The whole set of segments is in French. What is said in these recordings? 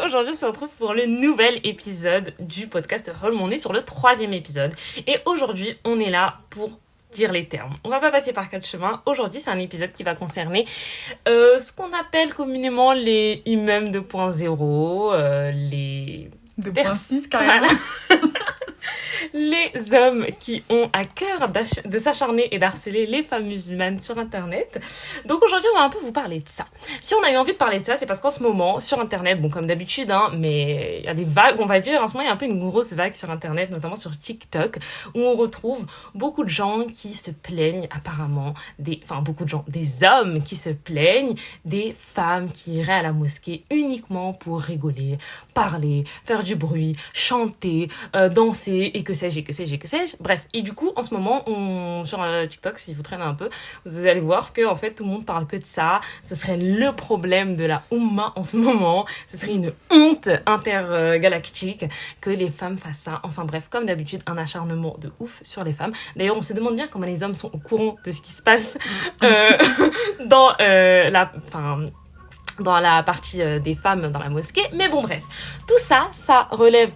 Aujourd'hui, on se retrouve pour le nouvel épisode du podcast Roll. On est sur le 3e épisode. Et aujourd'hui, on est là pour dire les termes. On va pas passer par quatre chemins. Aujourd'hui, c'est un épisode qui va concerner ce qu'on appelle communément les IMEM 2.0, les... 2.6 carrément. Voilà. Les hommes qui ont à cœur de s'acharner et d'harceler les femmes musulmanes sur Internet. Donc aujourd'hui, on va un peu vous parler de ça. Si on a eu envie de parler de ça, c'est parce qu'en ce moment, sur Internet, bon comme d'habitude, mais il y a des vagues, on va dire. En ce moment, il y a un peu une grosse vague sur Internet, notamment sur TikTok, où on retrouve beaucoup de gens qui se plaignent apparemment, des hommes qui se plaignent des femmes qui iraient à la mosquée uniquement pour rigoler, parler, faire du bruit, chanter, danser et que sais-je. Bref, et du coup, en ce moment, sur TikTok, si vous traînez un peu, vous allez voir que en fait, tout le monde parle que de ça. Ce serait le problème de la Oumma en ce moment. Ce serait une honte intergalactique que les femmes fassent ça. Enfin bref, comme d'habitude, un acharnement de ouf sur les femmes. D'ailleurs, on se demande bien comment les hommes sont au courant de ce qui se passe dans la partie des femmes dans la mosquée. Mais bon, bref, tout ça, ça relève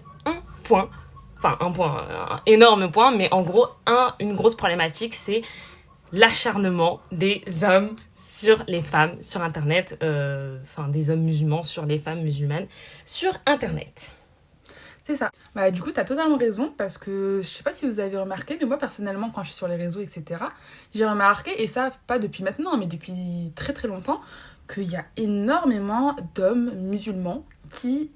un énorme point, mais en gros, une grosse problématique, c'est l'acharnement des hommes sur les femmes sur Internet, des hommes musulmans sur les femmes musulmanes sur Internet. C'est ça. Bah, du coup, tu as totalement raison, parce que je sais pas si vous avez remarqué, mais moi, personnellement, quand je suis sur les réseaux, etc., j'ai remarqué, et ça, pas depuis maintenant, mais depuis très très longtemps, qu'il y a énormément d'hommes musulmans qui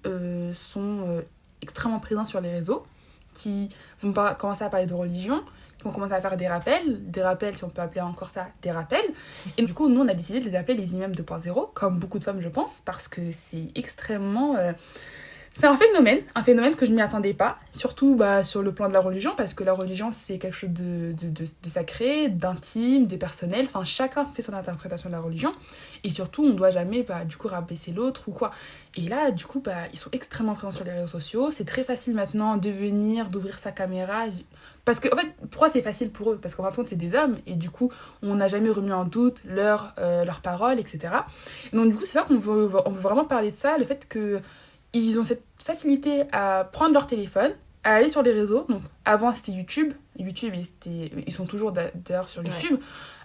sont extrêmement présents sur les réseaux, qui vont commencer à parler de religion, qui vont commencer à faire des rappels, si on peut appeler encore ça des rappels. Et du coup, nous, on a décidé de les appeler les imams 2.0, comme beaucoup de femmes, je pense, parce que c'est extrêmement... C'est un phénomène que je ne m'y attendais pas, surtout sur le plan de la religion, parce que la religion, c'est quelque chose de sacré, d'intime, de personnel. Enfin, chacun fait son interprétation de la religion. Et surtout, on ne doit jamais, rabaisser l'autre ou quoi. Et là, du coup, ils sont extrêmement présents sur les réseaux sociaux. C'est très facile maintenant d'ouvrir sa caméra. Parce que, en fait, pourquoi c'est facile pour eux ? Parce qu'en fin de compte, c'est des hommes. Et du coup, on n'a jamais remis en doute leurs paroles, etc. Et donc, du coup, c'est ça on veut vraiment parler de ça. Le fait que ils ont cette facilité à prendre leur téléphone, à aller sur les réseaux. Donc, avant, c'était YouTube. Ils sont toujours d'ailleurs sur YouTube.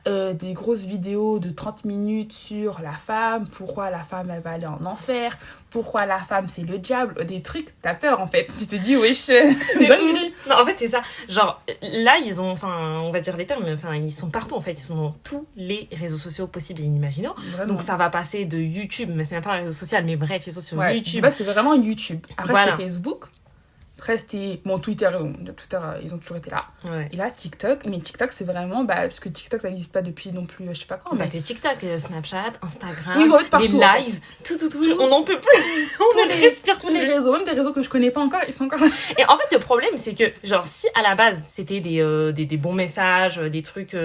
Ouais. Des grosses vidéos de 30 minutes sur la femme, pourquoi la femme, elle va aller en enfer, pourquoi la femme, c'est le diable. Des trucs, t'as peur, en fait. Tu te dis, wesh, non, en fait, c'est ça. Genre, là, ils ont, on va dire les termes, mais ils sont partout, en fait. Ils sont dans tous les réseaux sociaux possibles et inimaginables. Vraiment. Donc, ça va passer de YouTube, mais c'est même pas un réseau social, mais bref, ils sont sur YouTube. C'était vraiment YouTube. Après, c'était Facebook. Après, c'était Twitter, ils ont toujours été là. Ouais. Et là, TikTok. Mais TikTok, c'est vraiment... parce que TikTok, ça n'existe pas depuis non plus, je sais pas quand. Pas que TikTok, Snapchat, Instagram, oui, partout, les lives, tout. On n'en peut plus. On ne respire plus. Tous les réseaux, même des réseaux que je connais pas encore, ils sont encore là. Et en fait, le problème, c'est que, genre, si à la base, c'était des bons messages, des trucs...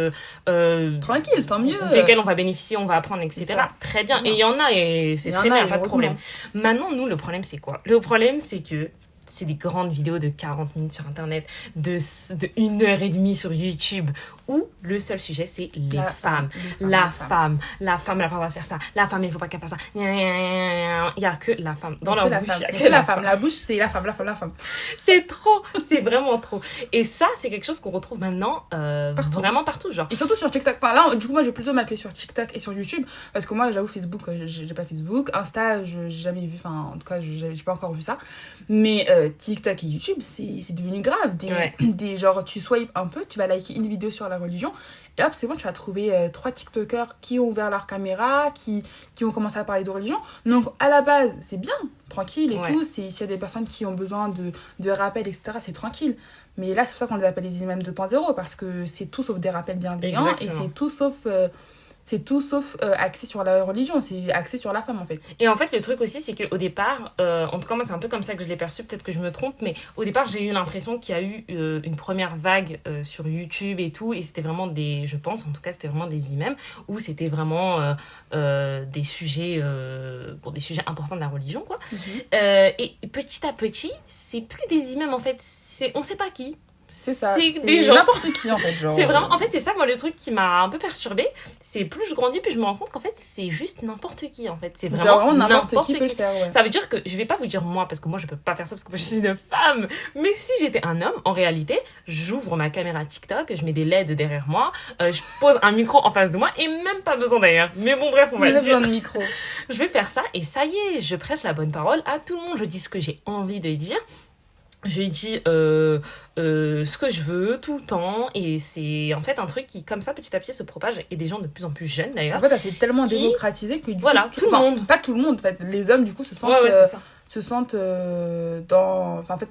tranquille, tant mieux. Desquels on va bénéficier, on va apprendre, etc. Très bien. Et il y en a, et c'est très bien, pas de problème. Maintenant, nous, le problème, c'est quoi ? Le problème, c'est que c'est des grandes vidéos de 40 minutes sur Internet, de 1h30 sur YouTube, où le seul sujet, c'est les femmes. La femme, elle n'a pas le droit de faire ça. La femme, il ne faut pas qu'elle fasse ça. Il n'y a que la femme. Dans leur bouche, il n'y a que la femme. La bouche, c'est la femme. C'est trop, c'est vraiment trop. Et ça, c'est quelque chose qu'on retrouve maintenant vraiment partout. Genre. Et surtout sur TikTok. Enfin, là, du coup, moi, je vais plutôt m'appeler sur TikTok et sur YouTube, parce que moi, j'avoue, Facebook, j'ai pas Facebook. Insta, j'ai jamais vu, en tout cas, j'ai pas encore vu ça. Mais TikTok et YouTube, c'est devenu grave. Genre, tu swipes un peu, tu vas liker une vidéo sur la religion, et hop, c'est bon, tu vas trouver 3 TikTokers qui ont ouvert leur caméra, qui ont commencé à parler de religion. Donc, à la base, c'est bien, tranquille et tout. S'il y a des personnes qui ont besoin de rappels, etc., c'est tranquille. Mais là, c'est pour ça qu'on les appelle les imams 2.0, parce que c'est tout sauf des rappels bienveillants. Exactement. Et c'est tout sauf axé sur la religion, c'est axé sur la femme en fait. Et en fait, le truc aussi, c'est qu'au départ, en tout cas, moi, c'est un peu comme ça que je l'ai perçu, peut-être que je me trompe, mais au départ, j'ai eu l'impression qu'il y a eu une première vague sur YouTube et tout, et c'était vraiment c'était vraiment des imams, où c'était vraiment des sujets importants de la religion, quoi. Mm-hmm. Et petit à petit, c'est plus des imams en fait, on sait pas qui. C'est ça. C'est C'est des gens. n'importe qui, en fait. Genre, C'est vraiment, en fait, c'est ça, moi, le truc qui m'a un peu perturbée. C'est plus je grandis, plus je me rends compte qu'en fait, c'est juste n'importe qui, en fait. C'est vraiment n'importe qui peut le faire, ouais. Ça veut dire que je vais pas vous dire moi, parce que moi, je peux pas faire ça parce que moi, je suis une femme. Mais si j'étais un homme, en réalité, j'ouvre ma caméra TikTok, je mets des LED derrière moi, je pose un micro en face de moi et même pas besoin d'ailleurs. Mais bon, bref, on va On a le dire. besoin de micro. Je vais faire ça et ça y est, je prêche la bonne parole à tout le monde. Je dis ce que j'ai envie de dire. Je dis ce que je veux tout le temps et c'est en fait un truc qui comme ça petit à petit se propage et des gens de plus en plus jeunes En d'ailleurs. fait, c'est tellement Qui- démocratisé que du Voilà, coup, tout le monde. Pas tout le monde, en fait. Les hommes, du coup, se sentent, Ouais, c'est ça. dans... Enfin, en fait,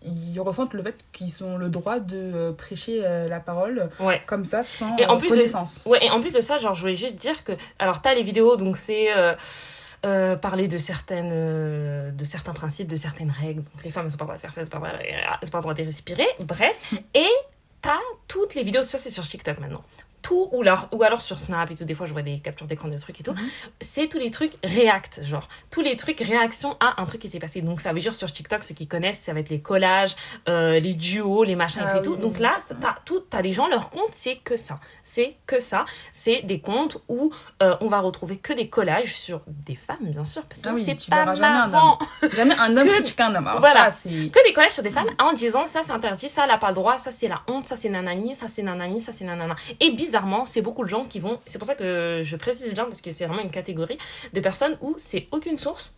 ils ressentent le fait qu'ils ont le droit de prêcher la parole Ouais. comme ça, sans Et en plus connaissance. Ouais, et en plus de ça, genre je voulais juste dire que alors t'as les vidéos donc c'est parler de certains principes, de certaines règles. Donc les femmes elles sont pas le droit de faire ça, c'est pas le droit de respirer, bref. Et t'as toutes les vidéos, ça c'est sur TikTok maintenant. Tout, ou alors sur Snap et tout, des fois je vois des captures d'écran de trucs et tout, c'est tous les trucs react, genre, tous les trucs réaction à un truc qui s'est passé. Donc ça veut dire sur TikTok, ceux qui connaissent, ça va être les collages, les duos, les machins et tout. Donc là, t'as des gens, leur compte, c'est que ça. C'est des comptes où on va retrouver que des collages sur des femmes, bien sûr, parce que c'est tu pas verras jamais un marrant. Jamais un homme Que- critiquer un homme. Alors Voilà. ça, c'est... Que des collages sur des femmes en disant ça c'est interdit, ça elle a pas le droit, ça c'est la honte, ça c'est nanani, ça c'est nanani, ça c'est nanana. Et bizarrement, c'est beaucoup de gens qui vont, c'est pour ça que je précise bien parce que c'est vraiment une catégorie de personnes où c'est aucune source.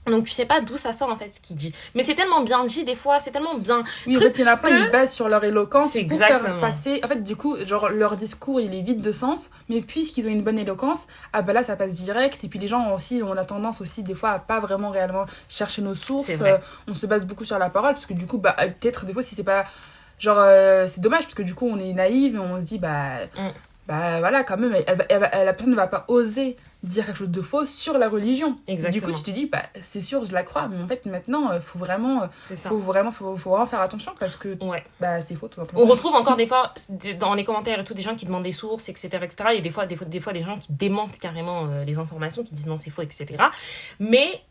Donc tu sais pas d'où ça sort en fait ce qu'il dit. Mais c'est tellement bien dit des fois, c'est tellement bien. Oui, en fait, il y en a plein, ils basent sur leur éloquence C'est pour exactement. faire passer... En fait, du coup, genre, leur discours, il est vide de sens, mais puisqu'ils ont une bonne éloquence, ah bah là, ça passe direct. Et puis les gens aussi, on a tendance aussi, des fois, à pas vraiment réellement chercher nos sources. C'est vrai. On se base beaucoup sur la parole, parce que du coup, bah, peut-être, des fois, si c'est pas... Genre, c'est dommage, parce que du coup, on est naïve et on se dit, bah voilà, quand même, la personne ne va pas oser dire quelque chose de faux sur la religion. Exactement. Du coup, tu te dis, bah c'est sûr, je la crois, mais en fait, maintenant, faut vraiment C'est ça. faut vraiment faire attention parce que Ouais. bah c'est faux tout simplement. On retrouve encore des fois dans les commentaires et tout des gens qui demandent des sources, etc., etc. Et des fois des gens qui démentent carrément les informations, qui disent non c'est faux, etc. Mais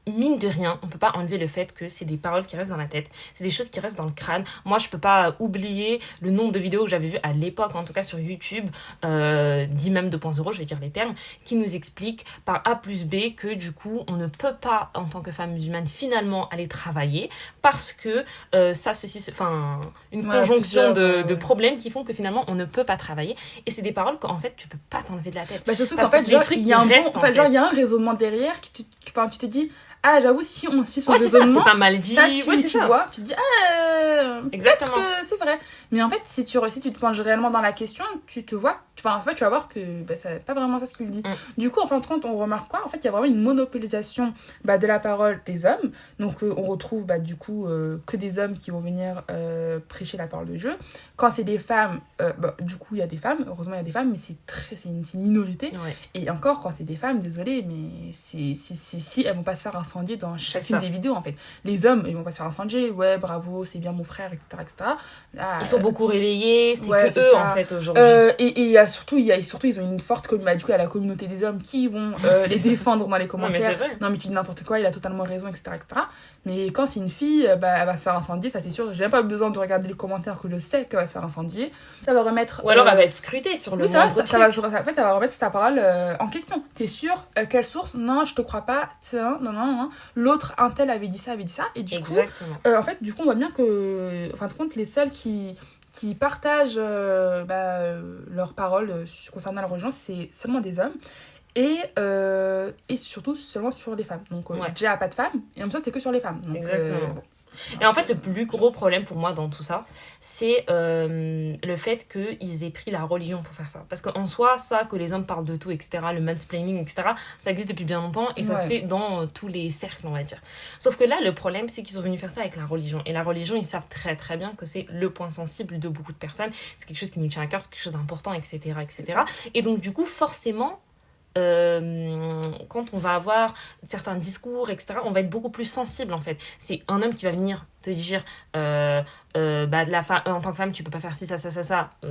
mine de rien, on peut pas enlever le fait que c'est des paroles qui restent dans la tête, c'est des choses qui restent dans le crâne. Moi, je peux pas oublier le nombre de vidéos que j'avais vues à l'époque, en tout cas sur YouTube, dit même 2.0, je vais dire les termes, qui nous expliquent par A plus B que du coup, on ne peut pas, en tant que femme musulmane, finalement aller travailler parce que une conjonction de problèmes qui font que finalement, on ne peut pas travailler. Et c'est des paroles qu'en fait, tu peux pas t'enlever de la tête. Bah surtout Parce qu'en fait, que c'est des genre, trucs il y a qui un bon, restent, en fait, en genre, fait. il y a un raisonnement derrière qui tu te dis, ah, j'avoue, si on suit son Ouais, c'est ça, raisonnement, c'est pas mal dit. ça suit, Ouais, c'est tu ça. vois, tu te dis, Exactement. peut-être que c'est vrai. Mais en fait, si tu te penches réellement dans la question, en fait, tu vas voir que c'est pas vraiment ça ce qu'il dit. Du coup, en fin de compte, on remarque quoi? En fait, il y a vraiment une monopolisation de la parole des hommes. Donc, on retrouve du coup que des hommes qui vont venir prêcher la parole de Dieu. Quand c'est des femmes, du coup, il y a des femmes. Heureusement, il y a des femmes, mais c'est une minorité. Ouais. Et encore, quand c'est des femmes, désolé, mais si elles vont pas se faire incendier dans chacune ça. des vidéos, en fait. Les hommes, ils vont pas se faire incendier. Ouais, bravo, c'est bien mon frère, etc. etc. Là, Ils sont beaucoup relayés, c'est ouais, que c'est eux ça. en fait aujourd'hui. Et il y a surtout, ils ont une forte communauté. Du coup, il y a la communauté des hommes qui vont C'est les ça. défendre dans les Non, mais commentaires. c'est vrai. Non, mais tu dis n'importe quoi, il a totalement raison, etc. etc. Mais quand c'est une fille, elle va se faire incendier, ça c'est sûr. J'ai même pas besoin de regarder les commentaires que je sais qu'elle va se faire incendier. Ça va remettre. Ou alors elle va être scrutée sur le Oui, ça, moindre ça, truc. en fait, ça va remettre sa parole en question. T'es sûr? Quelle source? Non, je te crois pas. Tiens, non. L'autre, un tel avait dit ça. Et du coup, Exactement. en fait, du coup, on voit bien que, en fin de compte, les seuls qui partagent leurs paroles concernant la religion, c'est seulement des hommes. Et surtout seulement sur les femmes. Donc, Ouais. déjà, pas de femmes. Et comme ça, c'est que sur les femmes. Donc, Exactement. Et en fait, le plus gros problème pour moi dans tout ça, c'est le fait qu'ils aient pris la religion pour faire ça. Parce qu'en soi, ça, que les hommes parlent de tout, etc., le mansplaining, etc., ça existe depuis bien longtemps et ça se fait dans tous les cercles, on va dire. Sauf que là, le problème, c'est qu'ils sont venus faire ça avec la religion. Et la religion, ils savent très très bien que c'est le point sensible de beaucoup de personnes. C'est quelque chose qui nous tient à cœur, c'est quelque chose d'important, etc., etc. Et donc, du coup, forcément, quand on va avoir certains discours, etc., on va être beaucoup plus sensible en fait. C'est un homme qui va venir te dire en tant que femme, tu peux pas faire ci, ça,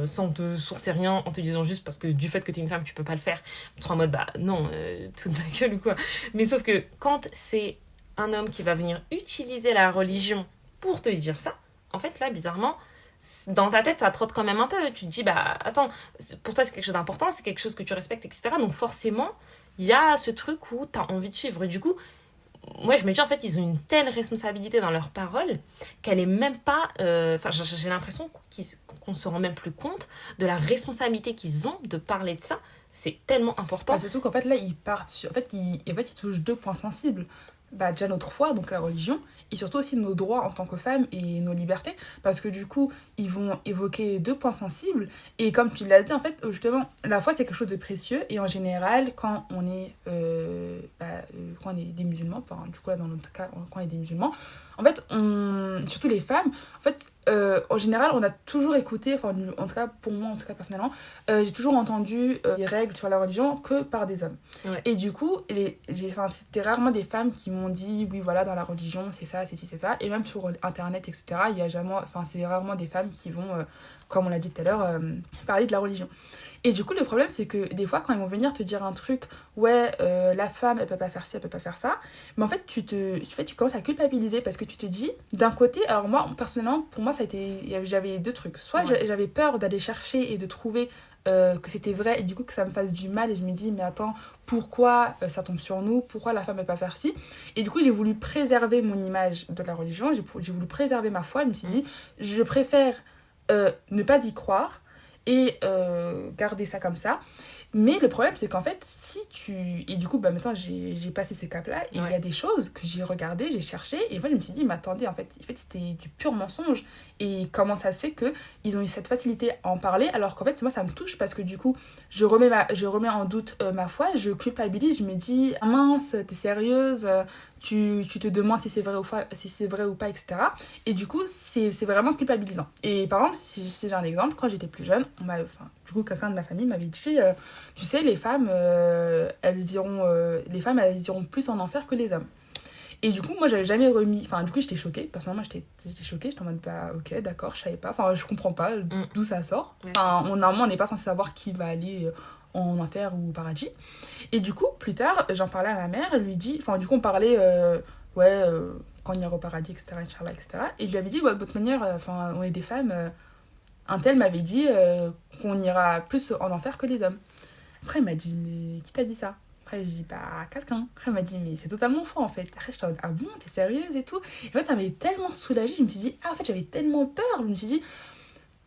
sans te sourcer rien, en te disant juste parce que du fait que t'es une femme, tu peux pas le faire. Tu seras en mode, non, toute ma gueule ou quoi. Mais sauf que quand c'est un homme qui va venir utiliser la religion pour te dire ça, en fait, là, bizarrement, dans ta tête, ça trotte quand même un peu. Tu te dis, bah attends, pour toi c'est quelque chose d'important, c'est quelque chose que tu respectes, etc. Donc forcément, il y a ce truc où tu as envie de suivre. Et du coup, moi je me dis en fait, ils ont une telle responsabilité dans leurs paroles qu'elle est même pas. Enfin, j'ai l'impression qu'on se rend même plus compte de la responsabilité qu'ils ont de parler de ça. C'est tellement important. Bah, surtout qu'en fait, là, ils partent. En fait, ils touchent deux points sensibles. Bah, déjà notre foi, donc la religion, et surtout aussi nos droits en tant que femmes et nos libertés, parce que du coup, ils vont évoquer deux points sensibles, et comme tu l'as dit, en fait, justement, la foi, c'est quelque chose de précieux, et en général, quand on est des musulmans, enfin, du coup, là, dans notre cas, quand on est des musulmans, en fait, surtout les femmes, en fait, en général, on a toujours écouté, enfin, en tout cas, pour moi, en tout cas, personnellement, j'ai toujours entendu les règles sur la religion que par des hommes. Ouais. Et du coup, c'était rarement des femmes qui m'ont dit, oui, voilà, dans la religion, c'est ça, c'est ci, c'est ça. Et même sur Internet, etc., il y a jamais, enfin, c'est rarement des femmes qui vont, comme on l'a dit tout à l'heure, parler de la religion. Et du coup, le problème, c'est que des fois, quand ils vont venir te dire un truc, ouais, la femme, elle peut pas faire ci, elle peut pas faire ça, mais en fait, tu commences à culpabiliser parce que tu te dis, d'un côté, alors moi, personnellement, pour moi, j'avais deux trucs. Soit j'avais peur d'aller chercher et de trouver que c'était vrai et du coup que ça me fasse du mal et je me dis mais attends pourquoi ça tombe sur nous, pourquoi la femme ne peut pas faire ci, et du coup j'ai voulu préserver mon image de la religion, j'ai voulu préserver ma foi, je me suis dit je préfère ne pas y croire et garder ça comme ça. Mais le problème, c'est qu'en fait, et du coup, bah, maintenant, j'ai passé ce cap-là, et il y a des choses que j'ai regardées, j'ai cherché, et moi, je me suis dit, mais attendez, en fait, c'était du pur mensonge. Et comment ça se fait qu'ils ont eu cette facilité à en parler, alors qu'en fait, moi, ça me touche, parce que du coup, je remets en doute ma foi, je culpabilise, je me dis, ah, mince, t'es sérieuse, tu te demandes si c'est vrai ou pas, etc. Et du coup, c'est vraiment culpabilisant. Et par exemple, si j'ai un exemple, quand j'étais plus jeune, du coup, quelqu'un de ma famille m'avait dit, tu sais, les femmes, elles iront plus en enfer que les hommes. Et du coup, moi, j'avais jamais remis. Enfin, du coup, j'étais choquée. Personnellement, j'étais choquée. J'étais en mode, bah, ok, d'accord, je savais pas. Enfin, je comprends pas d'où ça sort. Enfin, normalement, on n'est pas censé savoir qui va aller en enfer ou au paradis. Et du coup, plus tard, j'en parlais à ma mère. Elle lui dit. Enfin, du coup, on parlait, quand on ira au paradis, etc., Inch'Allah, etc. Et je lui avais dit, ouais, de toute manière, on est des femmes. Un tel m'avait dit qu'on ira plus en enfer que les hommes. Après, il m'a dit, mais qui t'a dit ça? Après, j'ai dit, bah, quelqu'un. Après, il m'a dit, mais c'est totalement faux, en fait. Après, j'étais en mode, ah bon, t'es sérieuse et tout? Et en fait, ça m'avait tellement soulagée. Je me suis dit, ah, en fait, j'avais tellement peur. Je me suis dit,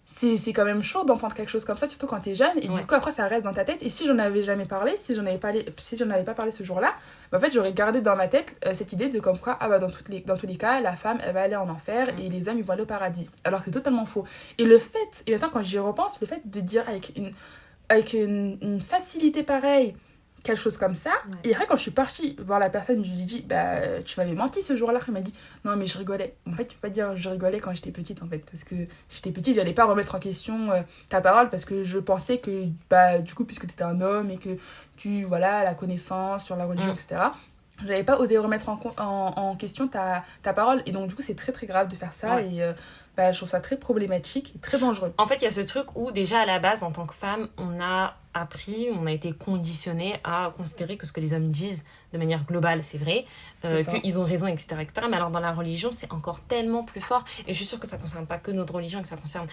c'est quand même chaud d'entendre quelque chose comme ça, surtout quand t'es jeune. Et du coup, après, ça reste dans ta tête. Et si j'en avais jamais parlé, si j'en avais pas parlé ce jour-là, bah, en fait, j'aurais gardé dans ma tête cette idée de comme quoi, ah, bah, dans tous les cas, la femme, elle va aller en enfer et les hommes, ils vont aller au paradis. Alors que c'est totalement faux. Et maintenant, quand j'y repense, le fait de dire avec une facilité pareille, quelque chose comme ça. Et après, quand je suis partie voir la personne, je lui ai dit, bah, tu m'avais menti ce jour-là. Elle m'a dit, non, mais je rigolais. En fait, tu peux pas dire je rigolais quand j'étais petite, en fait. Parce que j'étais petite, j'allais pas remettre en question ta parole parce que je pensais que, bah, du coup, puisque t'étais un homme et que la connaissance sur la religion, etc., j'avais pas osé remettre en question ta parole. Et donc, du coup, c'est très, très grave de faire ça. Et je trouve ça très problématique et très dangereux. En fait, il y a ce truc où, déjà, à la base, en tant que femme, on a été conditionné à considérer que ce que les hommes disent de manière globale, c'est vrai, qu'ils ont raison, etc., etc. Mais alors, dans la religion, c'est encore tellement plus fort. Et je suis sûre que ça ne concerne pas que notre religion, que ça concerne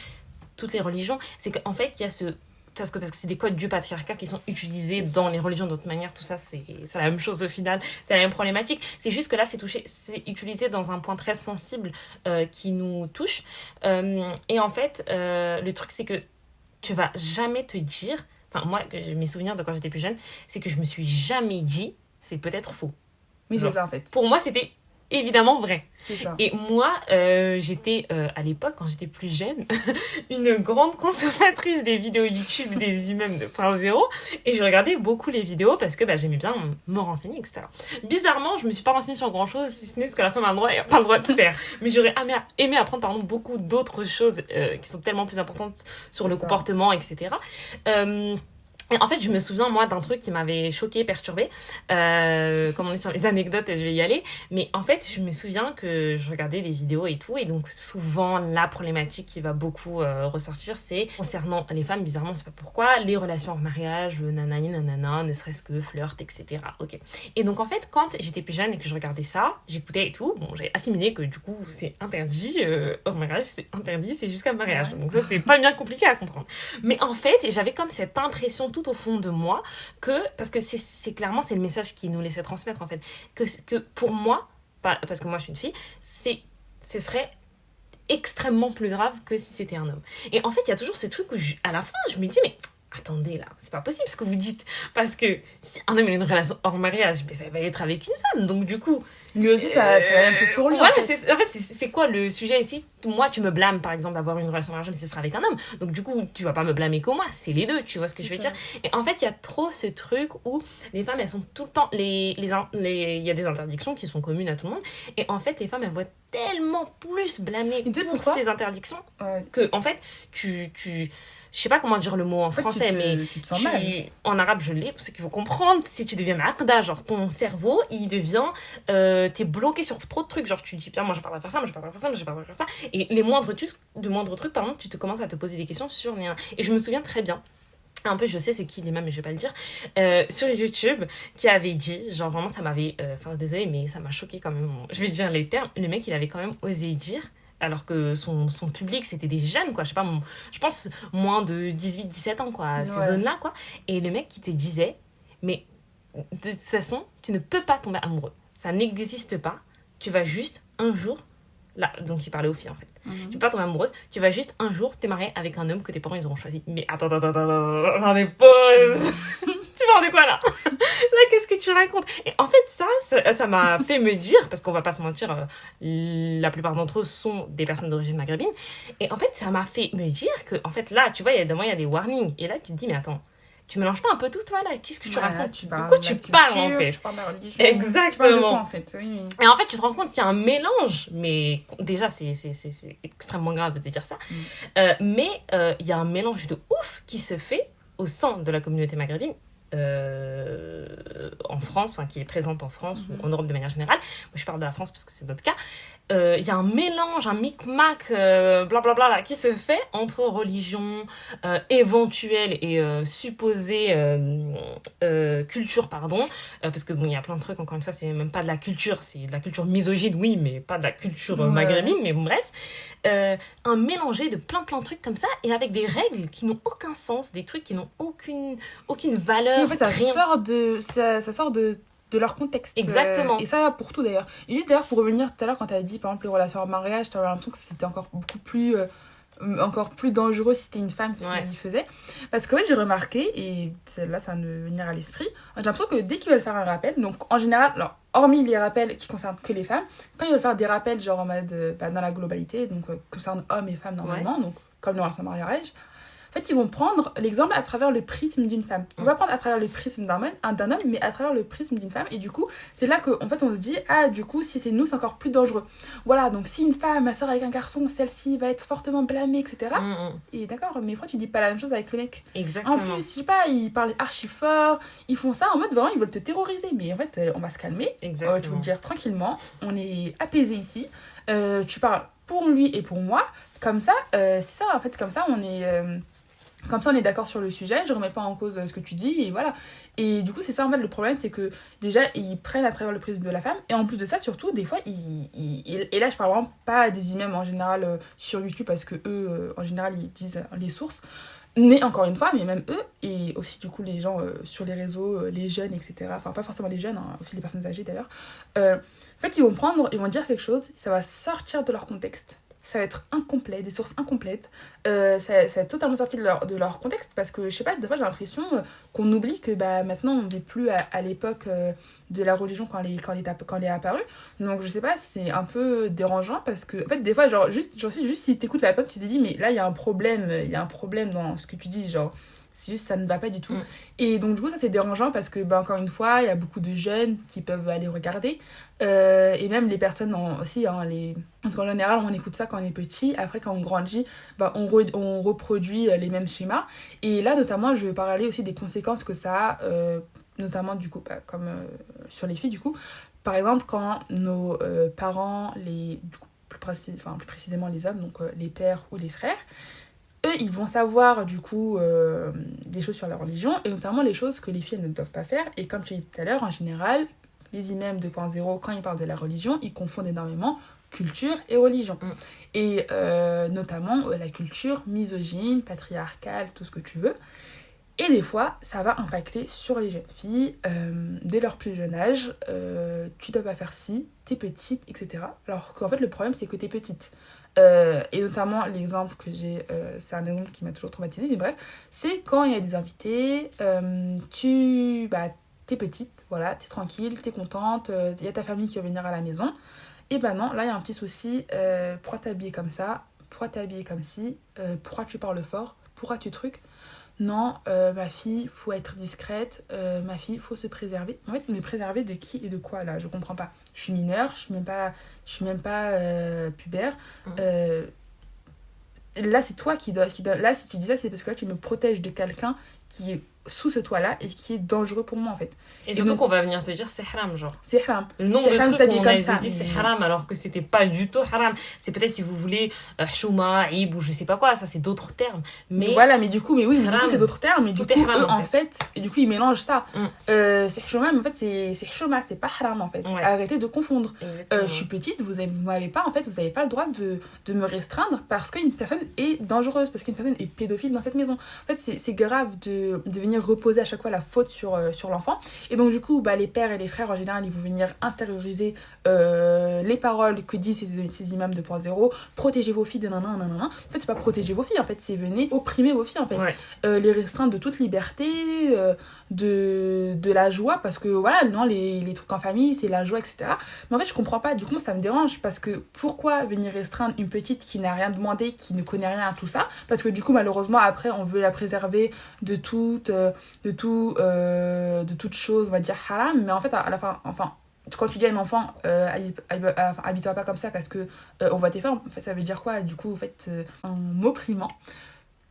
toutes les religions. C'est qu'en fait, il y a parce que c'est des codes du patriarcat qui sont utilisés dans les religions d'autre manière, tout ça c'est la même chose au final, c'est la même problématique, c'est juste que là c'est utilisé dans un point très sensible qui nous touche, et en fait le truc c'est que tu vas jamais te dire, enfin moi mes souvenirs de quand j'étais plus jeune, c'est que je me suis jamais dit c'est peut-être faux. Oui, c'est ça en fait. Pour moi c'était évidemment vrai. C'est ça. Et moi, j'étais, à l'époque, quand j'étais plus jeune, une grande consommatrice des vidéos YouTube des imams 2.0, et je regardais beaucoup les vidéos parce que j'aimais bien me renseigner, etc. Bizarrement, je me suis pas renseignée sur grand-chose, si ce n'est ce que la femme a le droit et pas le droit de faire. Mais j'aurais aimé apprendre, beaucoup d'autres choses qui sont tellement plus importantes sur le comportement, etc. Et en fait, je me souviens, moi, d'un truc qui m'avait choquée, perturbée. Comme on est sur les anecdotes, je vais y aller. Mais en fait, je me souviens que je regardais des vidéos et tout. Et donc, souvent, la problématique qui va beaucoup ressortir, c'est concernant les femmes, bizarrement, on sait pas pourquoi, les relations en mariage, nanani, nanana, ne serait-ce que flirt, etc. Ok. Et donc, en fait, quand j'étais plus jeune et que je regardais ça, j'écoutais et tout, bon, j'ai assimilé que du coup, c'est interdit. Hors mariage, c'est interdit, c'est jusqu'à mariage. Donc, ça, c'est pas bien compliqué à comprendre. Mais en fait, j'avais comme cette impression tout au fond de moi parce que c'est clairement c'est le message qui nous laissait transmettre en fait que pour moi, parce que moi je suis une fille, ce serait extrêmement plus grave que si c'était un homme. Et en fait, il y a toujours ce truc où à la fin, je me dis mais attendez là, c'est pas possible ce que vous dites parce que si un homme a une relation hors mariage, mais ça va être avec une femme. Donc du coup, lui aussi, c'est la même chose pour lui. Voilà, c'est quoi le sujet ici? Moi, tu me blâmes, par exemple, d'avoir une relation mariage, mais ce sera avec un homme. Donc, du coup, tu vas pas me blâmer que moi, c'est les deux, tu vois ce que je veux dire? Et en fait, il y a trop ce truc où les femmes, elles sont tout le temps... Il y a des interdictions qui sont communes à tout le monde. Et en fait, les femmes, elles vont être tellement plus blâmées pour ces interdictions que, en fait, je sais pas comment dire le mot en français, mais tu te sens mal. En arabe je l'ai, pour ceux qui vont comprendre, si tu deviens maqda, genre ton cerveau, il devient, t'es bloqué sur trop de trucs, genre tu dis, moi j'ai pas le droit de faire ça, moi j'ai pas le droit de faire ça, moi j'ai pas le droit de faire ça, et les moindres trucs, par exemple, tu te commences à te poser des questions sur les... Et je me souviens très bien, un peu je sais c'est qui l'imam mais je vais pas le dire, sur YouTube, qui avait dit, genre vraiment ça m'avait, enfin désolé mais ça m'a choqué quand même, je vais dire les termes, le mec il avait quand même osé dire, alors que son public c'était des jeunes quoi, je sais pas, je pense moins de 18-17 ans quoi, ces zones là quoi, et le mec qui te disait mais de toute façon tu ne peux pas tomber amoureux, ça n'existe pas, tu vas juste un jour là, donc il parlait aux filles en fait, tu peux pas tomber amoureuse, tu vas juste un jour te marier avec un homme que tes parents ils auront choisi. Mais attends, mais pause. Tu parles de quoi là? Là, qu'est-ce que tu racontes? Et en fait, ça m'a fait me dire, parce qu'on va pas se mentir, la plupart d'entre eux sont des personnes d'origine maghrébine. Et en fait, ça m'a fait me dire que, en fait, là, tu vois, il y a des warnings. Et là, tu te dis, mais attends, tu mélanges pas un peu tout, toi, là? Qu'est-ce que tu racontes? De quoi tu parles, en fait? Tu parles de la religion. Exactement. Tu parles de quoi, en fait? Oui. Et en fait, tu te rends compte qu'il y a un mélange. Mais déjà, c'est extrêmement grave de te dire ça. Mais il y a un mélange de ouf qui se fait au sein de la communauté maghrébine. En France, qui est présente en France ou en Europe de manière générale. Moi, je parle de la France parce que c'est notre cas. Il y a un mélange, un micmac, blablabla, là, qui se fait entre religion éventuelle et supposée culture, pardon. Parce que bon, il y a plein de trucs, encore une fois, c'est même pas de la culture, c'est de la culture misogyne, oui, mais pas de la culture maghrébine, mais bon, bref. Un mélangé de plein de trucs comme ça, et avec des règles qui n'ont aucun sens, des trucs qui n'ont aucune valeur. Et en fait, ça sort de leur contexte. Exactement. Et ça, pour tout d'ailleurs. Et juste d'ailleurs, pour revenir tout à l'heure, quand tu as dit par exemple les relations en mariage, tu avais l'impression que c'était encore plus dangereux si c'était une femme qui faisait. Parce qu'en fait, j'ai remarqué, et là, ça va me venir à l'esprit, j'ai l'impression que dès qu'ils veulent faire un rappel, donc en général, alors, hormis les rappels qui concernent que les femmes, quand ils veulent faire des rappels genre en mode dans la globalité, donc concernant hommes et femmes normalement, donc comme les relations en mariage, en fait, ils vont prendre l'exemple à travers le prisme d'une femme. On va prendre à travers le prisme d'un homme, mais à travers le prisme d'une femme. Et du coup, c'est là qu'en fait, on se dit, ah, du coup, si c'est nous, c'est encore plus dangereux. Voilà, donc si une femme sort avec un garçon, celle-ci va être fortement blâmée, etc. Et d'accord, mais pourquoi tu dis pas la même chose avec le mec? Exactement. En plus, je sais pas, ils parlent archi fort, ils font ça en mode vraiment, ils veulent te terroriser. Mais en fait, on va se calmer. Exactement. Tu veux dire tranquillement, on est apaisé ici. Tu parles pour lui et pour moi. Comme ça, c'est ça, en fait, comme ça, on est... Comme ça, on est d'accord sur le sujet, je remets pas en cause ce que tu dis, et voilà. Et du coup, c'est ça, en fait, le problème, c'est que déjà, ils prennent à travers le prisme de la femme, et en plus de ça, surtout, des fois, et là, je parle vraiment pas des imams en général sur YouTube, parce que eux, en général, ils disent les sources, mais encore une fois, mais même eux, et aussi, du coup, les gens sur les réseaux, les jeunes, etc., enfin, pas forcément les jeunes, hein, aussi les personnes âgées, d'ailleurs, en fait, ils vont dire quelque chose, ça va sortir de leur contexte. Ça va être incomplet, des sources incomplètes. Ça va être totalement sorti de leur contexte parce que, je sais pas, des fois j'ai l'impression qu'on oublie que maintenant on ne vit plus à l'époque de la religion quand elle est apparue. Donc je sais pas, c'est un peu dérangeant parce que, en fait, des fois, juste si t'écoutes la pote, tu te dis, mais là il y a un problème dans ce que tu dis, genre. C'est juste, ça ne va pas du tout. Mm. Et donc, du coup, ça, c'est dérangeant parce que, bah, encore une fois, il y a beaucoup de jeunes qui peuvent aller regarder. Et même les personnes aussi, hein, en tout cas, en général, on écoute ça quand on est petit. Après, quand on grandit, bah, on reproduit les mêmes schémas. Et là, notamment, je vais parler aussi des conséquences que ça a, notamment, du coup, bah, comme sur les filles, du coup. Par exemple, quand nos parents, du coup, plus précisément les hommes, donc les pères ou les frères, eux, ils vont savoir du coup des choses sur la religion et notamment les choses que les filles ne doivent pas faire. Et comme tu as dit tout à l'heure, en général, les imams 2.0, quand ils parlent de la religion, ils confondent énormément culture et religion. Mm. Et notamment la culture misogyne, patriarcale, tout ce que tu veux. Et des fois, ça va impacter sur les jeunes filles dès leur plus jeune âge. Tu dois pas faire ci, t'es petite, etc. Alors qu'en fait, le problème, c'est que t'es petite. Et notamment, l'exemple que j'ai, c'est un exemple qui m'a toujours traumatisée, mais bref, c'est quand il y a des invités, t'es petite, voilà, t'es tranquille, t'es contente, il y a ta famille qui va venir à la maison. Et ben non, là, il y a un petit souci. Pourquoi t'habiller comme ça? Pourquoi t'habiller comme ci? Pourquoi tu parles fort? Pourquoi tu trucs? Non, ma fille, faut être discrète. Ma fille, faut se préserver. En fait, me préserver de qui et de quoi, là? Je comprends pas. Je suis mineure, je suis même pas pubère. Là, c'est toi Là, si tu dis ça, c'est parce que là, tu me protèges de quelqu'un qui est sous ce toit-là et qui est dangereux pour moi, en fait. Et surtout qu'on va venir te dire c'est haram, genre. C'est haram. Le nombre de trucs qu'on a dit mais... c'est haram alors que c'était pas du tout haram. C'est peut-être si vous voulez chouma, ib ou je sais pas quoi, ça c'est d'autres termes. Mais voilà, mais du coup, c'est d'autres termes. Mais du tout coup, haram, eux, en fait, et du coup, ils mélangent ça. C'est chouma, mais en fait, c'est chouma, c'est pas haram, en fait. Ouais. Arrêtez de confondre. Je suis petite, vous m'avez pas, en fait, vous avez pas le droit de me restreindre parce qu'une personne est dangereuse, parce qu'une personne est pédophile dans cette maison. En fait, c'est grave de venir reposer à chaque fois la faute sur l'enfant. Et donc, du coup, bah, les pères et les frères, en général, ils vont venir intérioriser les paroles que disent ces imams 2.0. Protégez vos filles de nanana, nanana. En fait, c'est pas protéger vos filles, en fait, c'est venir opprimer vos filles, en fait. Ouais. Les restreindre de toute liberté, de la joie, parce que voilà, non, les trucs en famille, c'est la joie, etc. Mais en fait, je comprends pas. Du coup, ça me dérange, parce que pourquoi venir restreindre une petite qui n'a rien demandé, qui ne connaît rien à tout ça? Parce que du coup, malheureusement, après, on veut la préserver de toute chose, on va dire haram, mais en fait, à la fin, enfin, quand tu dis à un enfant habille-toi pas comme ça parce que on va te faire, en fait, ça veut dire quoi? Du coup, en fait, en m'opprimant,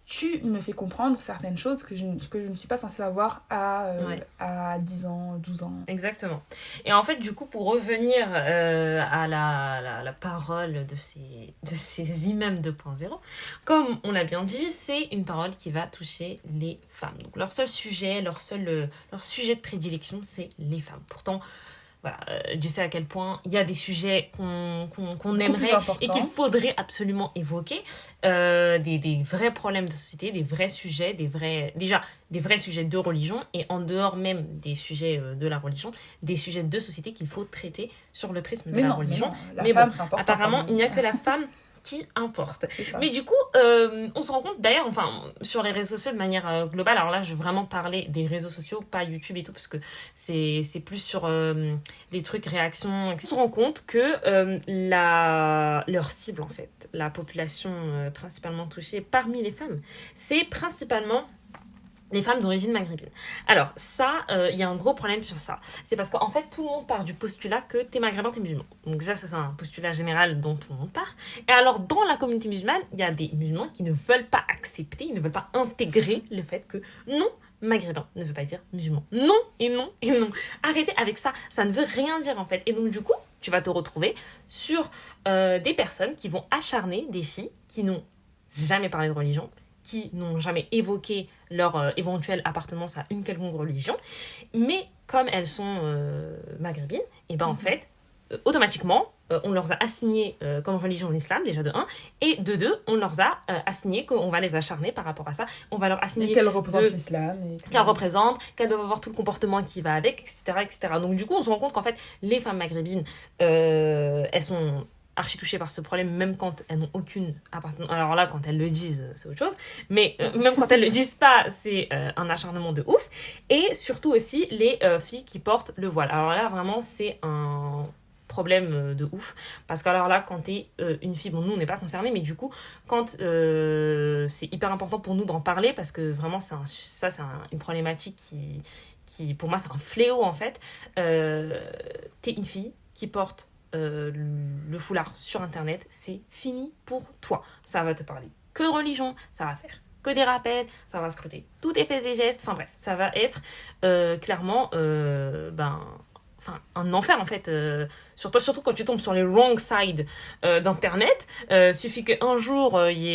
tu me fais comprendre certaines choses que je ne suis pas censée savoir à 10 ans, 12 ans. Exactement. Et en fait, du coup, pour revenir à la parole de ces imams 2.0, comme on l'a bien dit, c'est une parole qui va toucher les femmes. Donc, leur sujet de prédilection, c'est les femmes. Pourtant, voilà, Dieu sait à quel point il y a des sujets qu'on aimerait et qu'il faudrait absolument évoquer, des vrais problèmes de société, des vrais sujets, des vrais sujets de religion et en dehors même des sujets de la religion, des sujets de société qu'il faut traiter sur le prisme de la religion. Mais bon, apparemment, il n'y a que la femme qui importe. Mais du coup, on se rend compte d'ailleurs, enfin, sur les réseaux sociaux de manière globale, alors là, je vais vraiment parler des réseaux sociaux, pas YouTube et tout, parce que c'est plus sur les trucs réactions. On se rend compte que leur cible, en fait, la population principalement touchée parmi les femmes, c'est principalement les femmes d'origine maghrébine. Alors ça, il y a un gros problème sur ça. C'est parce qu'en fait, tout le monde part du postulat que t'es maghrébin, t'es musulman. Donc déjà, ça, c'est un postulat général dont tout le monde part. Et alors, dans la communauté musulmane, il y a des musulmans qui ne veulent pas accepter, ils ne veulent pas intégrer le fait que non, maghrébin ne veut pas dire musulman. Non, et non, et non. Arrêtez avec ça, ça ne veut rien dire en fait. Et donc du coup, tu vas te retrouver sur des personnes qui vont acharner des filles qui n'ont jamais parlé de religion, qui n'ont jamais évoqué leur éventuelle appartenance à une quelconque religion, mais comme elles sont maghrébines, et ben en fait, automatiquement, on leur a assigné comme religion l'islam, déjà de 1, et de 2, on leur a assigné qu'on va les acharner par rapport à ça, on va leur assigner qu'elles représentent l'islam. Qu'elles représentent, qu'elles doivent avoir tout le comportement qui va avec, etc., etc. Donc du coup, on se rend compte qu'en fait, les femmes maghrébines, elles sont archi touchées par ce problème, même quand elles n'ont aucune appartenance. Alors là, quand elles le disent, c'est autre chose. Mais même quand elles le disent pas, c'est un acharnement de ouf. Et surtout aussi, les filles qui portent le voile. Alors là, vraiment, c'est un problème de ouf. Parce que alors là, quand t'es une fille, bon, nous, on n'est pas concernés, mais du coup, quand c'est hyper important pour nous d'en parler, parce que vraiment, une problématique pour moi, c'est un fléau, en fait. T'es une fille qui porte le foulard sur Internet, c'est fini pour toi. Ça va te parler que de religion, ça va faire que des rappels, ça va scruter tous tes faits et gestes, enfin bref, ça va être clairement un enfer en fait, surtout quand tu tombes sur les wrong side d'internet. Suffit qu'un jour il y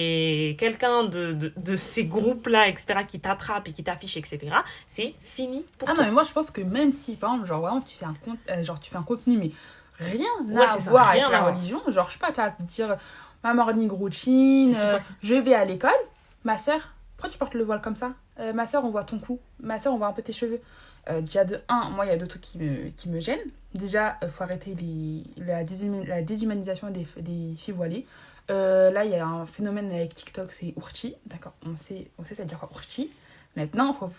ait quelqu'un de ces groupes là, etc., qui t'attrape et qui t'affiche, etc., c'est fini pour toi. Non, mais moi je pense que même si par exemple genre vraiment tu fais un compte, tu fais un contenu mais rien Ouais, à c'est ça, voir rien avec à la voir. religion, genre je sais pas, tu vas te dire ma morning routine, je vais à l'école, ma soeur, pourquoi tu portes le voile comme ça? Ma soeur, on voit ton cou, ma soeur, on voit un peu tes cheveux. Déjà de un, moi il y a deux trucs qui me gênent. Déjà, faut arrêter la déshumanisation des filles voilées. Là, il y a un phénomène avec TikTok, c'est ourchi, d'accord, on sait ça veut dire quoi ourchi. Maintenant, faut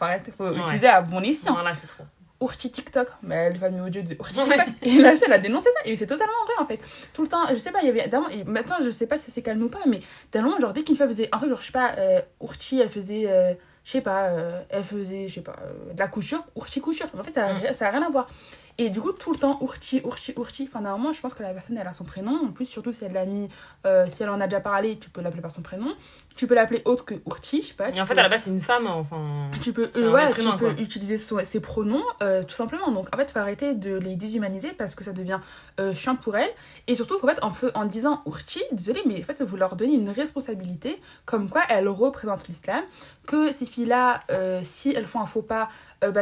utiliser à bon escient. Voilà, c'est trop. Ourchi TikTok, mais le fameux audio de Ourchi TikTok, et la fille, elle a dénoncé ça, et c'est totalement vrai en fait. Tout le temps, je sais pas, il y avait d'avant, et maintenant je sais pas si c'est calme ou pas, mais d'un moment, genre dès qu'une fille faisait un truc, genre je sais pas, Ourchi, elle faisait, je sais pas, de la couture, Ourchi couture, mais en fait ça a rien à voir. Et du coup, tout le temps, Ourchi, enfin normalement, je pense que la personne, elle a son prénom, en plus, surtout si elle l'a mis, si elle en a déjà parlé, tu peux l'appeler par son prénom, tu peux l'appeler autre que Ourchi, je sais pas. Et en fait, à la base, c'est une femme, enfin. Tu peux, C'est un être humain, tu peux quoi. utiliser ses pronoms, tout simplement. Donc, en fait, il faut arrêter de les déshumaniser parce que ça devient chiant pour elles. Et surtout, en fait, en disant Ourchi, désolé, mais en fait, vous leur donnez une responsabilité comme quoi elles représentent l'islam. Que ces filles-là, si elles font un faux pas,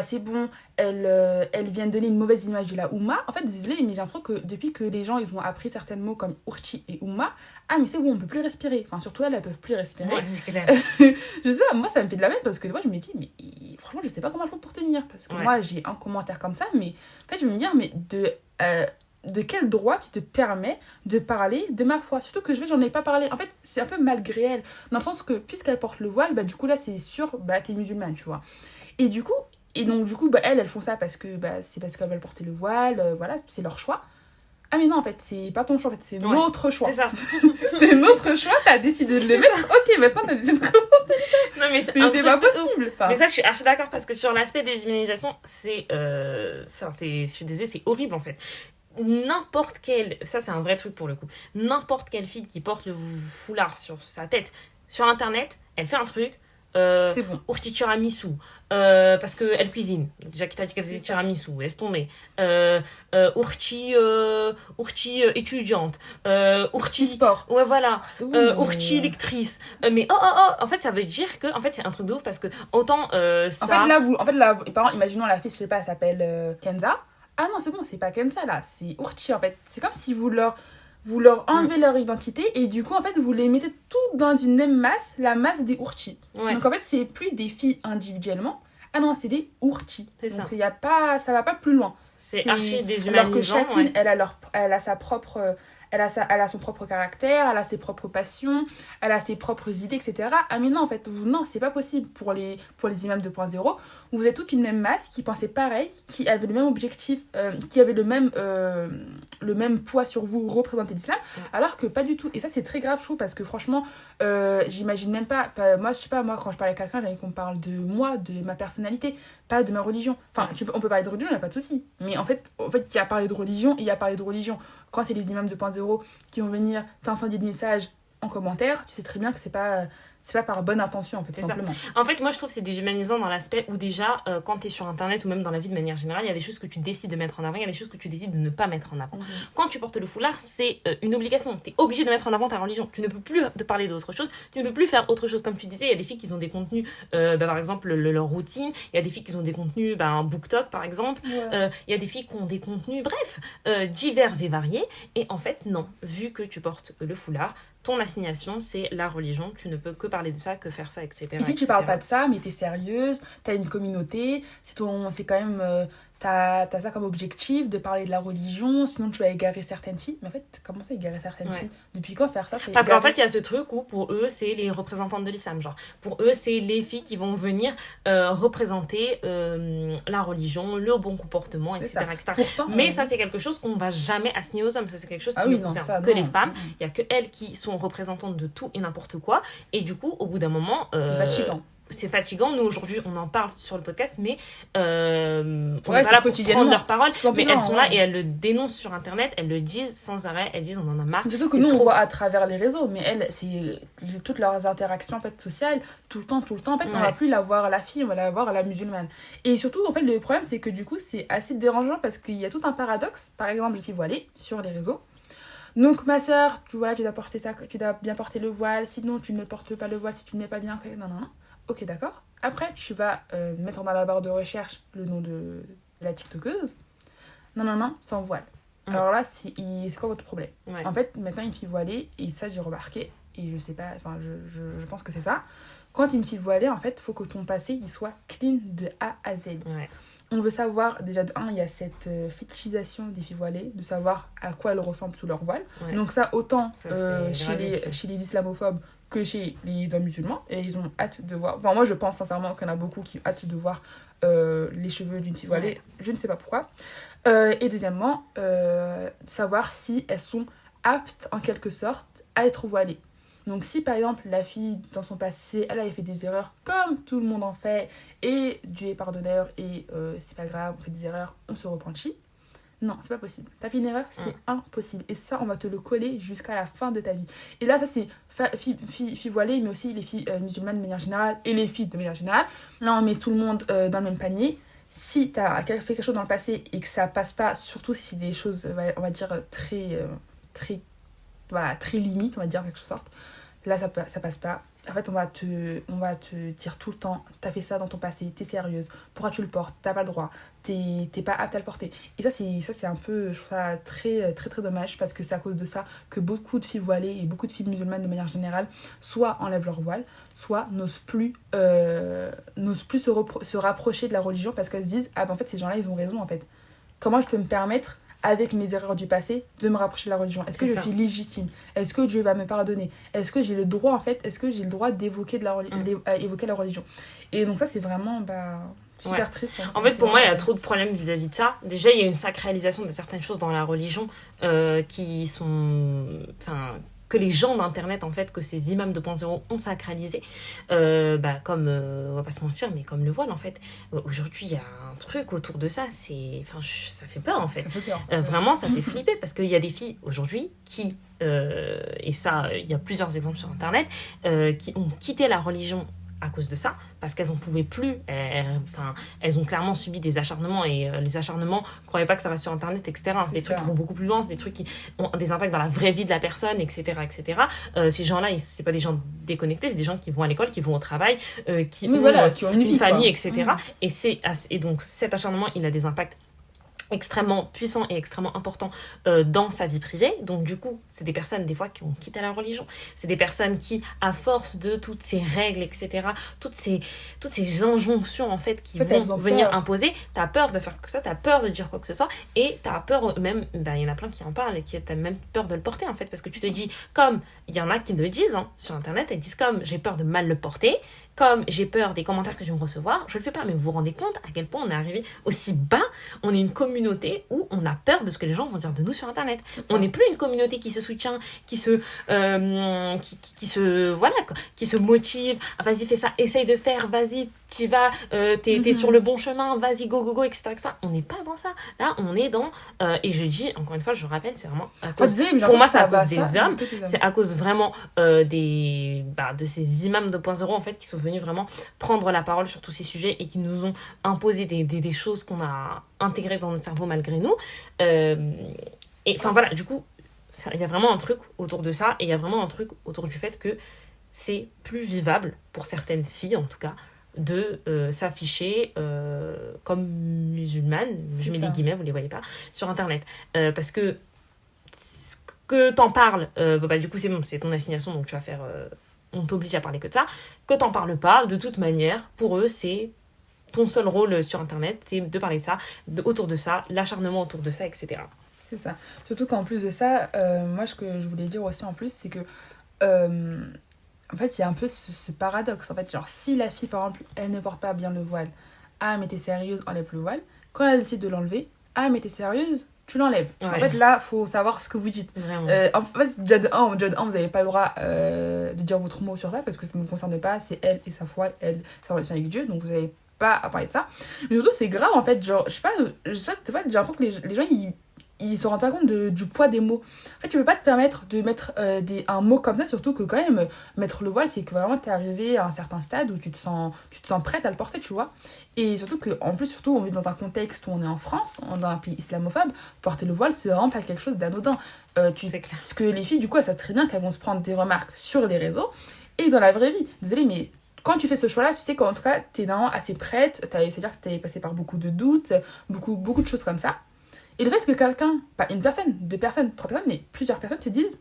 c'est bon, elles viennent donner une mauvaise image de la Oumma. En fait, désolé, mais j'ai l'impression que depuis que les gens ils ont appris certains mots comme Ourchi et Oumma, ah, mais c'est bon, on peut plus respirer. Enfin, surtout elles peuvent plus respirer. Ouais, c'est clair. Je sais pas, moi ça me fait de la peine parce que moi je me dis, mais franchement, je sais pas comment elles font pour tenir. Parce que Ouais. moi j'ai un commentaire comme ça, mais en fait, je vais me dire, mais de quel droit tu te permets de parler de ma foi? Surtout que j'en ai pas parlé. En fait, c'est un peu malgré elle. Dans le sens que, puisqu'elle porte le voile, du coup là, c'est sûr, t'es musulmane, tu vois. Et du coup, elles font ça parce que c'est parce qu'elles veulent porter le voile, voilà, c'est leur choix. Ah mais non, en fait, c'est pas ton choix, en fait, c'est Ouais. notre choix. C'est ça. C'est notre choix, t'as décidé de le mettre. Ok, maintenant t'as décidé de Non, mais c'est mais un c'est truc pas de ouf. possible. Enfin, Mais ça, je suis archi d'accord parce que sur l'aspect des humanisations, je suis désolée, c'est horrible en fait. N'importe quelle, ça c'est un vrai truc pour le coup, n'importe quelle fille qui porte le foulard sur sa tête sur internet, elle fait un truc, c'est bon. Ourti tiramisu, parce qu'elle cuisine. Déjà, qui t'a dit qu'elle faisait tiramisu, laisse tomber. Ourti étudiante. Ourti Sport. Ouais, voilà. C'est bon. Ourti lectrice. Mais en fait, ça veut dire que, en fait, c'est un truc de ouf parce que autant ça. En fait, là, par exemple, imaginons la fille, je sais pas, elle s'appelle Kenza. Ah non, c'est bon, c'est pas Kenza là, c'est Urchi en fait. C'est comme si vous leur enlevez leur identité et du coup, en fait, vous les mettez toutes dans une même masse, la masse des Urchi. Ouais. Donc en fait, c'est plus des filles individuellement. Ah non, c'est des Urchi. C'est Donc ça. il y a pas, ça va pas plus loin. C'est archi déshumanisant. Alors que chacune, ouais. elle a sa propre. Elle a son propre caractère, elle a ses propres passions, elle a ses propres idées, etc. Ah mais non, en fait, non, c'est pas possible pour les imams 2.0. Vous êtes toute une même masse qui pensait pareil, qui avait le même objectif, qui avait le même poids sur vous, représenter l'islam, alors que pas du tout. Et ça, c'est très grave, je trouve, parce que franchement, j'imagine même pas, moi, je sais pas, moi, quand je parle avec quelqu'un, j'ai envie qu'on parle de moi, de ma personnalité, pas de ma religion. Enfin, on peut parler de religion, il n'y a pas de souci. Mais en fait, il y a parlé de religion et il y a parlé de religion. Quand c'est les imams 2.0 qui vont venir t'incendier de messages en commentaire, tu sais très bien que c'est pas par bonne intention, en fait, C'est tout ça. simplement. En fait, moi, je trouve que c'est déshumanisant dans l'aspect où déjà, quand tu es sur Internet ou même dans la vie de manière générale, il y a des choses que tu décides de mettre en avant, il y a des choses que tu décides de ne pas mettre en avant. Quand tu portes le foulard, c'est une obligation. Tu es obligé de mettre en avant ta religion. Tu ne peux plus te parler d'autre chose. Tu ne peux plus faire autre chose. Comme tu disais, il y a des filles qui ont des contenus, par exemple, leur routine. Il y a des filles qui ont des contenus, BookTok, par exemple. Ouais. Il y a des filles qui ont des contenus, bref, divers et variés. Et en fait, non. Vu que tu portes le foulard, ton assignation, c'est la religion. Tu ne peux que parler de ça, que faire ça, etc. Et si tu parles pas de ça, mais t'es sérieuse, t'as une communauté, c'est quand même t'as ça comme objectif de parler de la religion, sinon tu vas égarer certaines filles. Mais en fait, comment ça égarer certaines filles? Depuis quand faire ça c'est Parce qu'en égarer... fait, il y a ce truc où pour eux, c'est les représentantes de l'islam. Genre, pour eux, c'est les filles qui vont venir représenter la religion, le bon comportement, etc. etc. Pourtant, Mais ça, c'est quelque chose qu'on ne va jamais assigner aux hommes. Ça, c'est quelque chose qui ne concerne ça, que non. les femmes. Il n'y a que elles qui sont représentantes de tout et n'importe quoi. Et du coup, au bout d'un moment... C'est fatigant. C'est fatigant. Nous, aujourd'hui, on en parle sur le podcast, mais on n'est Ouais, pas là pour quotidiennement. prendre leurs paroles. Mais elles sont là ouais. et elles le dénoncent sur Internet. Elles le disent sans arrêt. Elles disent on en a marre. Surtout que C'est nous, on trop. voit à travers les réseaux, mais elles, c'est toutes leurs interactions en fait, sociales, tout le temps. En fait, on Ouais. va plus la voir la fille, on va la voir la musulmane. Et surtout, en fait, le problème, c'est que du coup, c'est assez dérangeant parce qu'il y a tout un paradoxe. Par exemple, je suis voilée sur les réseaux. Donc, ma soeur, tu dois porter tu dois bien porter le voile, sinon tu ne portes pas le voile si tu ne mets pas bien. Non, non, non. Ok, d'accord. Après, tu vas mettre dans la barre de recherche le nom de la TikTokeuse. Non, non, non, sans voile. Alors là, c'est quoi votre problème? Ouais. En fait, maintenant, une fille voilée, et ça, j'ai remarqué, et je sais pas, enfin, je pense que c'est ça. Quand une fille voilée, en fait, il faut que ton passé, il soit clean de A à Z. Ouais. On veut savoir, déjà, de un, il y a cette fétichisation des filles voilées, de savoir à quoi elles ressemblent sous leur voile. Ouais. Donc ça, autant Ça, c'est chez gravissime. les islamophobes que chez les hommes musulmans. Et ils ont hâte de voir... Enfin, moi, je pense sincèrement qu'il y en a beaucoup qui ont hâte de voir les cheveux d'une fille voilée. Ouais. Je ne sais pas pourquoi. Et deuxièmement, savoir si elles sont aptes, en quelque sorte, à être voilées. Donc si par exemple la fille dans son passé elle avait fait des erreurs comme tout le monde en fait et Dieu est pardonneur et c'est pas grave, on fait des erreurs, on se repentit. Non, c'est pas possible. T'as fait une erreur, c'est impossible. Et ça, on va te le coller jusqu'à la fin de ta vie. Et là, ça, c'est filles voilées, mais aussi les filles musulmanes de manière générale et les filles de manière générale. Là, on met tout le monde dans le même panier. Si t'as fait quelque chose dans le passé et que ça passe pas, surtout si c'est des choses, on va dire, très limite, on va dire, en quelque sorte, là, ça passe pas. En fait, on va te dire tout le temps, t'as fait ça dans ton passé, t'es sérieuse, pourquoi tu le portes, t'as pas le droit, t'es pas apte à le porter. Et ça, c'est un peu, je trouve ça très, très, très dommage, parce que c'est à cause de ça que beaucoup de filles voilées et beaucoup de filles musulmanes de manière générale, soit enlèvent leur voile, soit n'osent plus se rapprocher de la religion, parce qu'elles se disent, ah ben en fait, ces gens-là, ils ont raison, en fait. Comment je peux me permettre avec mes erreurs du passé, de me rapprocher de la religion? Est-ce que je suis légitime? Est-ce que Dieu va me pardonner? Est-ce que j'ai le droit, en fait, d'évoquer évoquer la religion? Et donc ça, c'est vraiment super triste. Hein. En fait, pour moi, il y a trop de problèmes vis-à-vis de ça. Déjà, il y a une sacralisation de certaines choses dans la religion qui sont... Enfin, que les gens d'internet en fait, que ces imams 2.0 ont sacralisé, comme on va pas se mentir, mais comme le voile en fait. Aujourd'hui il y a un truc autour de ça, ça fait peur en fait. Ça fait peur. Vraiment ça fait flipper parce qu'il y a des filles aujourd'hui qui et ça il y a plusieurs exemples sur internet qui ont quitté la religion à cause de ça, parce qu'elles n'en pouvaient plus. Elles ont clairement subi des acharnements, et les acharnements, ne croyez pas que ça va sur internet, etc. C'est des trucs qui vont beaucoup plus loin, c'est des trucs qui ont des impacts dans la vraie vie de la personne, etc. etc. Ces gens-là, c'est pas des gens déconnectés, c'est des gens qui vont à l'école, qui vont au travail, qui ont une vie, famille, quoi. etc. Et donc cet acharnement, il a des impacts extrêmement puissant et extrêmement important dans sa vie privée. Donc du coup, c'est des personnes des fois qui ont quitté la religion. C'est des personnes qui, à force de toutes ces règles, etc., toutes ces injonctions en fait qui vont venir imposer, t'as peur de faire quoi que ça, t'as peur de dire quoi que ce soit, et t'as peur même, il y en a plein qui en parlent et qui t'as même peur de le porter en fait, parce que tu te dis, comme il y en a qui le disent sur internet, elles disent comme j'ai peur de mal le porter, comme j'ai peur des commentaires que je vais me recevoir, je le fais pas. Mais vous vous rendez compte à quel point on est arrivé aussi bas? On est une communauté où on a peur de ce que les gens vont dire de nous sur internet. On n'est plus une communauté qui se soutient, qui se motive. Ah, vas-y, fais ça, essaye de faire, vas-y, t'y vas, t'es sur le bon chemin, vas-y, go, go, go, etc., etc. On n'est pas dans ça. Là, on est dans... et je dis, encore une fois, je rappelle, c'est vraiment à cause... Pour moi, c'est à cause des hommes. C'est à cause vraiment de ces imams 2.0, en fait, qui sont venus vraiment prendre la parole sur tous ces sujets et qui nous ont imposé des choses qu'on a intégrées dans notre cerveau malgré nous. Et enfin, voilà, du coup, il y a vraiment un truc autour de ça, et il y a vraiment un truc autour du fait que c'est plus vivable, pour certaines filles en tout cas, de s'afficher comme musulmane, je mets des guillemets, vous les voyez pas, sur internet. Parce que t'en parles, du coup c'est bon, c'est ton assignation, donc tu vas faire... on t'oblige à parler que de ça, que t'en parles pas, de toute manière, pour eux c'est ton seul rôle sur Internet, c'est de parler de ça, autour de ça, l'acharnement autour de ça, etc. C'est ça. Surtout qu'en plus de ça, moi, ce que je voulais dire aussi en plus, c'est que, en fait, il y a un peu ce paradoxe. En fait, genre, si la fille, par exemple, elle ne porte pas bien le voile, ah, mais t'es sérieuse, enlève le voile. Quand elle décide de l'enlever, ah, mais t'es sérieuse, tu l'enlèves. Ouais. En fait, là, faut savoir ce que vous dites. Vraiment. En fait, déjà de 1, vous n'avez pas le droit de dire votre mot sur ça, parce que ça ne me concerne pas, c'est elle et sa foi, elle, sa relation avec Dieu, donc vous n'avez pas à parler de ça. Mais surtout, c'est grave, en fait, genre, je sais pas, en fait, j'ai l'impression que les gens, ils se rendent pas compte du poids des mots. En fait, tu peux pas te permettre de mettre un mot comme ça, surtout que quand même, mettre le voile, c'est que vraiment t'es arrivé à un certain stade où tu te sens prête à le porter, tu vois. Et surtout que, en plus, surtout, on vit dans un contexte où on est en France, dans un pays islamophobe, porter le voile, c'est vraiment pas quelque chose d'anodin. C'est clair. Parce que les filles, du coup, elles savent très bien qu'elles vont se prendre des remarques sur les réseaux et dans la vraie vie. Désolée, mais quand tu fais ce choix-là, tu sais qu'en tout cas, t'es normalement assez prête, c'est-à-dire que t'es passé par beaucoup de doutes, beaucoup de choses comme ça. Et le fait que quelqu'un, pas une personne, 2 personnes, 3 personnes, mais plusieurs personnes te disent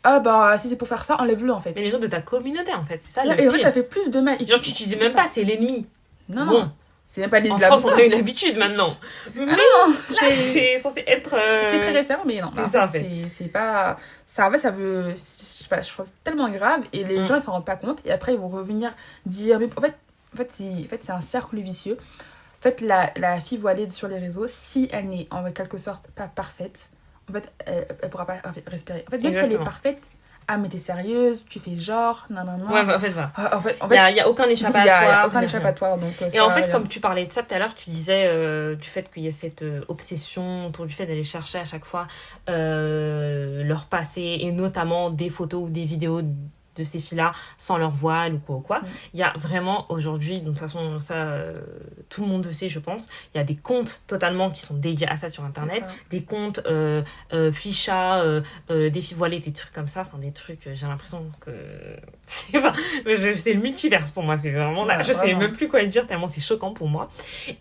ah bah si c'est pour faire ça, enlève-le en fait. Mais les gens de ta communauté, en fait, c'est ça le Et en fait, pire. ça fait plus de mal. Genre, tu te dis même pas, c'est l'ennemi. Non, Bon. non. C'est même pas les En France, on islamophobes. a eu l'habitude maintenant. Mais Ah non, là, c'est censé être... C'est très récent, mais non. C'est En ça, en fait, fait. c'est pas... Ça, en fait, ça veut... Je sais pas, je trouve ça tellement grave. Et les gens, ils s'en rendent pas compte. Et après, ils vont revenir dire... Mais en fait, c'est un cercle vicieux. En fait, la fille voilée sur les réseaux, si elle n'est en quelque sorte pas parfaite, en fait, elle pourra pas respirer. En fait, même si elle est parfaite, ah, mais t'es sérieuse, tu fais genre, non. Ouais, bah, en fait, voilà. En fait, Il y a aucun échappatoire. Il y a aucun échappatoire. Donc, Et en fait, comme tu parlais de ça tout à l'heure, tu disais du fait qu'il y a cette obsession autour du fait d'aller chercher à chaque fois leur passé, et notamment des photos ou des vidéos de ces filles-là sans leur voile ou quoi. Il y a vraiment aujourd'hui, de toute façon, ça, tout le monde le sait, je pense, il y a des comptes totalement qui sont dédiés à ça sur Internet, des comptes ficha, des filles voilées, des trucs comme ça, enfin des trucs, j'ai l'impression que c'est le multiverse pour moi, c'est vraiment là, je sais même plus quoi dire tellement c'est choquant pour moi.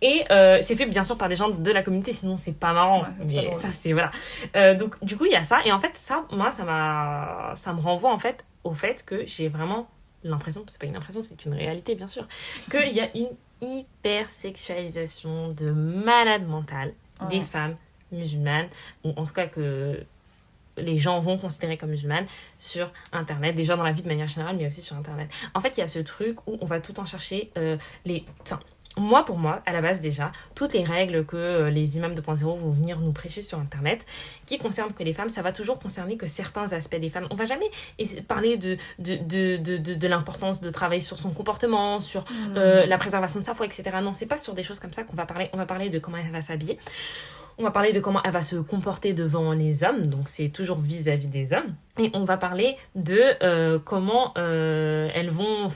Et c'est fait bien sûr par des gens de la communauté, sinon c'est pas marrant, mais ça c'est voilà. Donc du coup il y a ça, et en fait ça, moi ça me renvoie en fait au fait que j'ai vraiment l'impression, c'est pas une impression, c'est une réalité bien sûr, qu'il y a une hypersexualisation de malade mentale des femmes musulmanes, ou en tout cas que les gens vont considérer comme musulmanes sur Internet, déjà dans la vie de manière générale, mais aussi sur Internet. En fait, il y a ce truc où on va tout le temps chercher pour moi, à la base déjà, toutes les règles que les imams 2.0 vont venir nous prêcher sur Internet, qui concernent que les femmes, ça va toujours concerner que certains aspects des femmes. On va jamais parler de l'importance de travailler sur son comportement, sur la préservation de sa foi, etc. Non, c'est pas sur des choses comme ça qu'on va parler. On va parler de comment elle va s'habiller. On va parler de comment elle va se comporter devant les hommes, donc c'est toujours vis-à-vis des hommes. Et on va parler de comment elles vont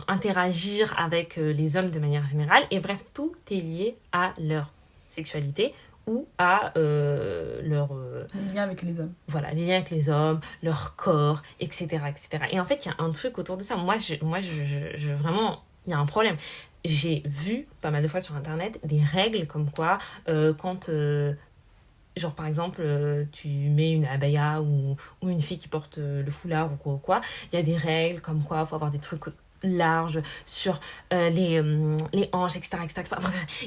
interagir avec les hommes de manière générale. Et bref, tout est lié à leur sexualité ou à leur... les liens avec les hommes. Voilà, les liens avec les hommes, leur corps, etc., etc. Et en fait, il y a un truc autour de ça. Moi, vraiment, il y a un problème. J'ai vu pas mal de fois sur Internet des règles comme quoi quand genre par exemple tu mets une abaya ou une fille qui porte le foulard ou quoi, il y a des règles comme quoi il faut avoir des trucs larges sur les hanches, etc., etc.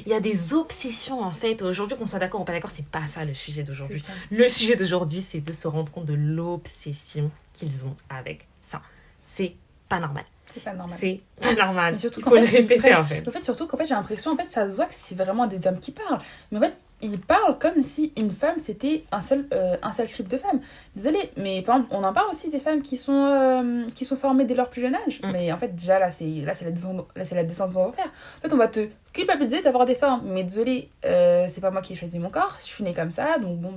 Il y a des obsessions en fait. Aujourd'hui, qu'on soit d'accord ou pas d'accord, c'est pas ça le sujet d'aujourd'hui. Le sujet d'aujourd'hui, c'est de se rendre compte de l'obsession qu'ils ont avec ça. C'est pas normal. C'est pas normal. C'est pas normal. Surtout il faut le répéter en fait. En fait, surtout qu'en fait, j'ai l'impression, en fait, ça se voit que c'est vraiment des hommes qui parlent. Mais en fait, ils parlent comme si une femme, c'était un seul type de femme. Désolée, mais par exemple, on en parle aussi des femmes qui sont formées dès leur plus jeune âge. Mais en fait, déjà, là, c'est la descente qu'on va faire. En fait, on va te culpabiliser d'avoir des formes. Mais désolée, c'est pas moi qui ai choisi mon corps. Je suis née comme ça, donc bon,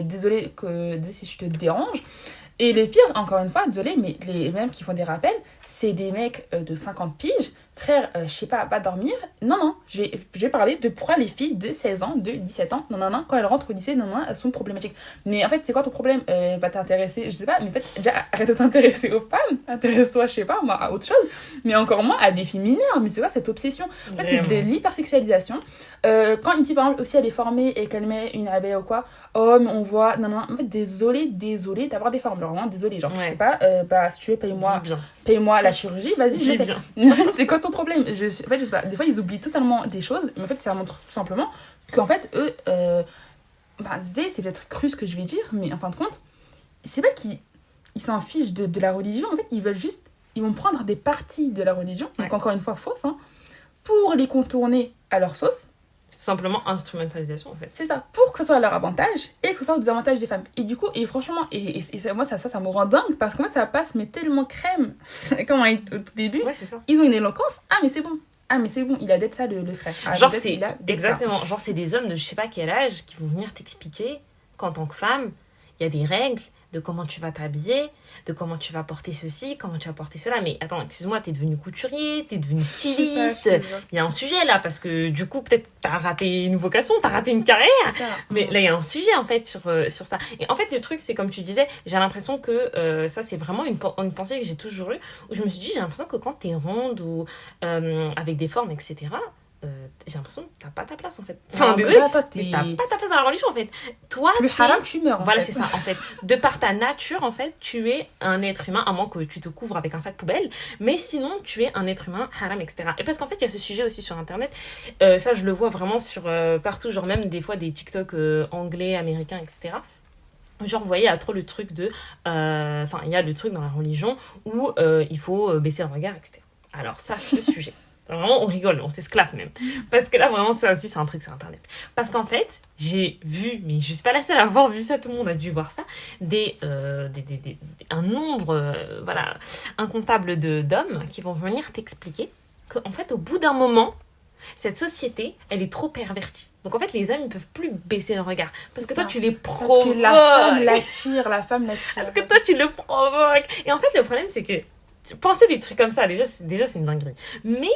désolée si je te dérange. Et les pires, encore une fois, désolé, mais les mêmes qui font des rappels, c'est des mecs de 50 piges. Frère, je sais pas, va dormir. Non, je vais parler de pourquoi les filles de 16 ans, de 17 ans, non, quand elles rentrent au lycée, elles sont problématiques. Mais en fait, c'est quoi ton problème va t'intéresser, je sais pas, mais en fait, déjà, arrête de t'intéresser aux femmes. Intéresse-toi, je sais pas, moi, à autre chose. Mais encore moins à des filles mineures. Mais c'est quoi cette obsession? En fait, c'est de l'hypersexualisation. Quand une fille, par exemple, aussi, elle est formée et qu'elle met une abaya ou quoi, oh, mais on voit, non. En fait, désolé d'avoir des formes. Genre, vraiment, désolé. Genre, je sais pas, si tu veux, paye-moi paye-moi la chirurgie, vas-y, je J'ai le fais. bien. En fait, c'est quoi ton problème? En fait, je sais pas, des fois, ils oublient totalement des choses, mais en fait, ça montre tout simplement qu'en fait, eux, c'est peut-être cru ce que je vais dire, mais en fin de compte, c'est pas qu'ils s'en fichent de la religion, en fait, ils vont prendre des parties de la religion, donc Ouais. encore une fois, fausses, hein, pour les contourner à leur sauce. Tout simplement instrumentalisation, en fait. C'est ça, pour que ce soit à leur avantage et que ce soit au désavantage des femmes. Et du coup, et franchement, moi, ça me rend dingue parce qu'en fait, ça passe, mais tellement crème. Comme au tout début, Ouais, c'est ça. ils ont une éloquence. Ah, mais c'est bon. Ah, mais c'est bon, il a d'être ça, le frère. Ah, Genre, peut-être c'est il a d'être ça. exactement, genre, c'est des hommes de je sais pas quel âge qui vont venir t'expliquer qu'en tant que femme, il y a des règles de comment tu vas t'habiller, de comment tu vas porter ceci, comment tu vas porter cela. Mais attends, excuse-moi, t'es devenu couturier, t'es devenu styliste. Il y a un sujet là, parce que du coup, peut-être t'as raté une vocation, t'as raté une carrière. C'est ça. Mais là, il y a un sujet en fait sur ça. Et en fait, le truc, c'est comme tu disais, j'ai l'impression que ça, c'est vraiment une pensée que j'ai toujours eue, où je me suis dit, j'ai l'impression que quand t'es ronde ou avec des formes, etc., j'ai l'impression que t'as pas ta place en fait. Enfin, Non, désolé, là, toi, mais t'es t'as pas ta place dans la religion en fait. Toi, plus t'es- haram, tu meurs. En Voilà, fait. c'est ça en fait. De par ta nature, en fait, tu es un être humain, à moins que tu te couvres avec un sac poubelle, mais sinon, tu es un être humain haram, etc. Et parce qu'en fait, il y a ce sujet aussi sur internet, ça je le vois vraiment sur partout, genre même des fois des TikTok anglais, américains, etc. Genre, vous voyez, il y a trop le truc de. Enfin, il y a le truc dans la religion où il faut baisser le regard, etc. Alors, ça, ce sujet. Vraiment, on rigole, on s'esclave même. Parce que là, vraiment, ça aussi, c'est un truc sur Internet. Parce qu'en fait, j'ai vu, mais je suis pas la seule à avoir vu ça, tout le monde a dû voir ça, un nombre, voilà, incontable d'hommes qui vont venir t'expliquer qu'en fait, au bout d'un moment, cette société, elle est trop pervertie. Donc en fait, les hommes, ils peuvent plus baisser le regard. Parce que toi, Ça. tu les Parce provoques. que la femme l'attire. Parce que toi, tu le provoques. Et en fait, le problème, c'est que penser des trucs comme ça, déjà, c'est une dinguerie. Mais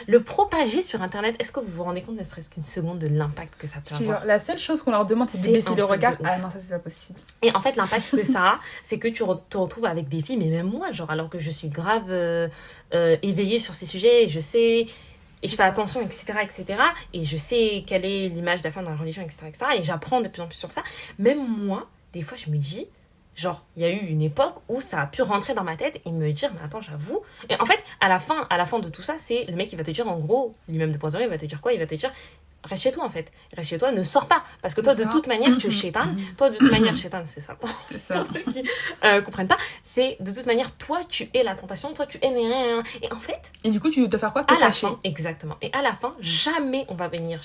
le propager sur Internet, est-ce que vous vous rendez compte, ne serait-ce qu'une seconde, de l'impact que ça peut Je te avoir? jure, la seule chose qu'on leur demande, c'est C'est de baisser un le truc regard. de ouf. Ah non, ça, c'est pas possible. Et en fait, l'impact que ça a, c'est que te retrouves avec des filles, mais même moi, genre, alors que je suis grave éveillée sur ces sujets, et je sais, et je fais attention, etc., etc., et je sais quelle est l'image de la femme dans la religion, etc., etc., et j'apprends de plus en plus sur ça. Même moi, des fois, je me dis, genre, il y a eu une époque où ça a pu rentrer dans ma tête et me dire, mais attends, j'avoue. Et en fait, à la fin de tout ça, c'est le mec qui va te dire, en gros, l'imam de Poisson, il va te dire quoi? Il va te dire, reste chez toi, en fait. Reste chez toi, ne sors pas. Parce que toi, de C'est ça. toute manière, tu es chétan. Toi, de toute manière, chétan, c'est ça. C'est ça. Pour ceux qui comprennent pas, c'est de toute manière, toi, tu es la tentation, toi, tu es... Et en fait, Et du coup, tu dois faire quoi? Te à la cacher. fin, exactement. Et à la fin, jamais on va venir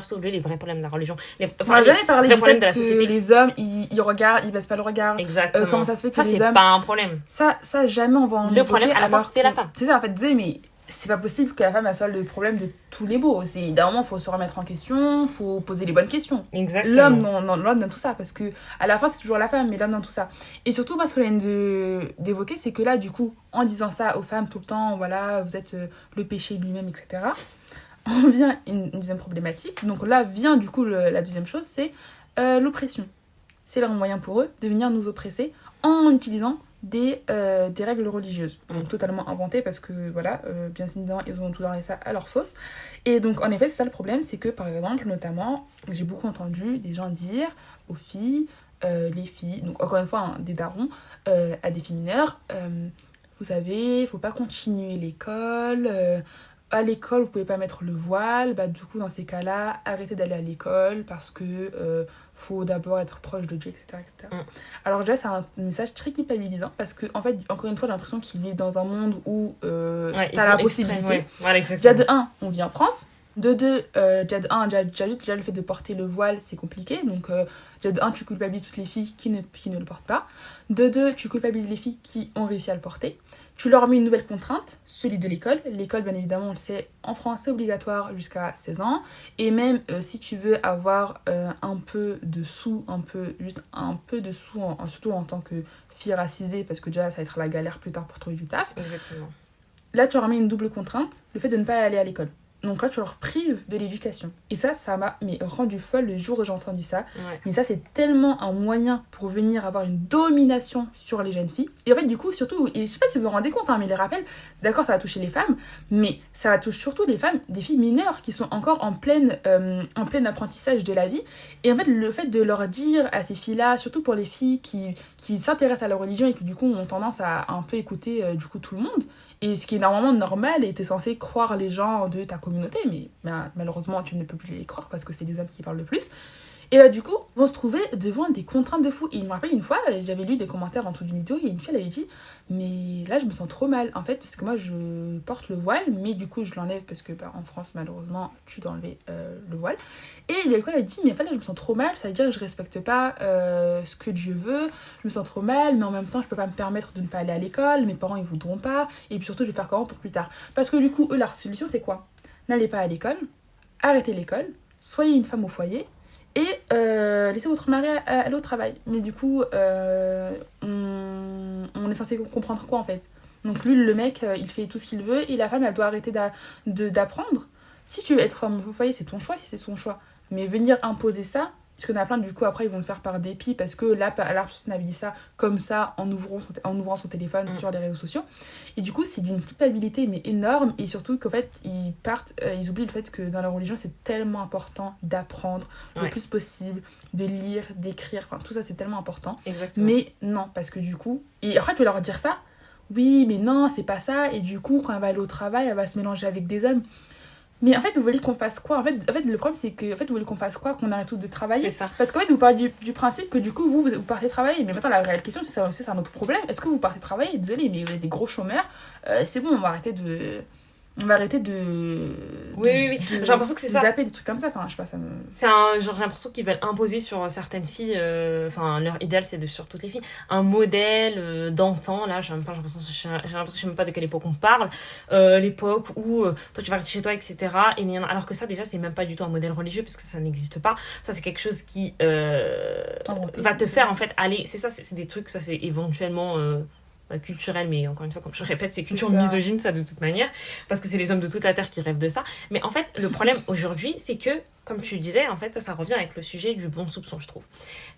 soulever les vrais problèmes de la religion. On va jamais parler vrais du problèmes fait de la que société. les hommes, ils regardent, ils baissent pas le regard. Exactement. Comment ça se fait que Ça, les c'est hommes... pas un problème. Ça, jamais on va en Le problème, évoquer, à la fin, alors c'est que- la femme. C'est ça, en fait, disais, mais c'est pas possible que la femme, elle soit le problème de tous les beaux. D'un moment, faut se remettre en question, faut poser les bonnes questions. Exactement. L'homme dans tout ça, parce que à la fin, c'est toujours la femme, mais l'homme dans tout ça. Et surtout, moi, ce que j'ai d'évoquer, c'est que là, du coup, en disant ça aux femmes tout le temps, voilà, vous êtes le péché lui-même, etc., on vient une deuxième problématique. Donc là vient, du coup, la deuxième chose, c'est l'oppression. C'est leur moyen pour eux de venir nous oppresser en utilisant des règles religieuses. Donc, totalement inventées parce que, voilà, bien évidemment, ils ont tout donné ça à leur sauce. Et donc, en effet, c'est ça le problème, c'est que, par exemple, notamment, j'ai beaucoup entendu des gens dire aux filles, les filles, donc encore une fois, hein, des darons, à des filles mineures, vous savez, faut pas continuer l'école, à l'école, vous pouvez pas mettre le voile, bah du coup, dans ces cas-là, arrêtez d'aller à l'école parce que faut d'abord être proche de Dieu, etc. etc. Alors déjà, c'est un message très culpabilisant parce que, en fait, encore une fois, j'ai l'impression qu'ils vivent dans un monde où t'as la possibilité. Ouais. Voilà, Déjà, exactement. de 1, on vit en France. De 2, déjà le fait de porter le voile, c'est compliqué. Donc, déjà de 1, tu culpabilises toutes les filles qui ne le portent pas. De 2, tu culpabilises les filles qui ont réussi à le porter. Tu leur mets une nouvelle contrainte, celui de l'école. L'école, bien évidemment, on le sait, en France, c'est obligatoire jusqu'à 16 ans. Et même si tu veux avoir un peu de sous, juste un peu de sous, surtout en tant que fille racisée, parce que déjà, ça va être la galère plus tard pour trouver du taf. Exactement. Là, tu leur mets une double contrainte, le fait de ne pas aller à l'école. donc là, tu leur prives de l'éducation. Et ça m'a rendu folle le jour où j'ai entendu ça. Ouais. Mais ça, c'est tellement un moyen pour venir avoir une domination sur les jeunes filles. Et en fait, du coup, surtout, et je sais pas si vous vous rendez compte, hein, mais les rappels, d'accord, ça va toucher les femmes, mais ça va toucher surtout les femmes, des filles mineures qui sont encore en plein apprentissage de la vie. Et en fait, le fait de leur dire à ces filles-là, surtout pour les filles qui s'intéressent à la religion et qui du coup ont tendance à un peu écouter du coup tout le monde, et ce qui est normalement normal, et t'es censé croire les gens de ta communauté, mais malheureusement tu ne peux plus les croire parce que c'est les hommes qui parlent le plus. Et du coup, vont se trouver devant des contraintes de fou. Et il me rappelle une fois, j'avais lu des commentaires en dessous d'une vidéo, et une fille elle avait dit mais là je me sens trop mal en fait, parce que moi je porte le voile, mais du coup je l'enlève parce que en France malheureusement tu dois enlever le voile. Et il y a quoi, elle a dit mais en fait là je me sens trop mal, ça veut dire que je respecte pas ce que Dieu veut, je me sens trop mal, mais en même temps je peux pas me permettre de ne pas aller à l'école, mes parents ils voudront pas, et puis surtout je vais faire comment pour plus tard. Parce que du coup eux leur solution c'est quoi? N'allez pas à l'école, arrêtez l'école, soyez une femme au foyer, et laissez votre mari aller au travail. Mais du coup, on est censé comprendre quoi en fait? Donc lui, le mec, il fait tout ce qu'il veut, et la femme, elle doit arrêter d'apprendre. Si tu veux être femme au foyer, c'est ton choix, si c'est son choix. Mais venir imposer ça, parce qu'il y en a plein, du coup, après, ils vont le faire par dépit, parce que la personne avait dit ça comme ça, en ouvrant son téléphone sur les réseaux sociaux. Et du coup, c'est d'une culpabilité, mais énorme, et surtout qu'en fait, ils oublient le fait que dans la religion, c'est tellement important d'apprendre le plus possible, de lire, d'écrire, enfin, tout ça, c'est tellement important. Exactement. Mais non, parce que du coup, et après, tu vas leur dire ça, oui, mais non, c'est pas ça, et du coup, quand elle va aller au travail, elle va se mélanger avec des hommes. Mais en fait, vous voulez qu'on fasse quoi? En fait, le problème, c'est que vous voulez qu'on fasse quoi? Qu'on arrête tout de travailler? C'est ça. Parce qu'en fait, vous partez du principe que du coup, vous partez travailler. Mais maintenant, la réelle question, c'est un autre problème. Est-ce que vous partez travailler? Désolé, mais vous êtes des gros chômeurs. C'est bon, on va arrêter de... Oui. J'ai l'impression que c'est ça. Zapper des trucs comme ça. Enfin, je sais pas, ça me... J'ai l'impression qu'ils veulent imposer sur certaines filles, leur idéal c'est sur toutes les filles, un modèle d'antan, là, j'ai l'impression que je sais même pas de quelle époque on parle, l'époque où toi tu vas rester chez toi, etc. Alors que ça déjà c'est même pas du tout un modèle religieux, parce que ça n'existe pas, ça c'est quelque chose qui va te faire en fait aller, c'est ça, c'est des trucs, ça c'est éventuellement... culturel, mais encore une fois, comme je répète, c'est culture misogyne, ça, de toute manière, parce que c'est les hommes de toute la terre qui rêvent de ça. Mais en fait, le problème aujourd'hui, c'est que, comme tu disais, en fait, ça revient avec le sujet du bon soupçon, je trouve.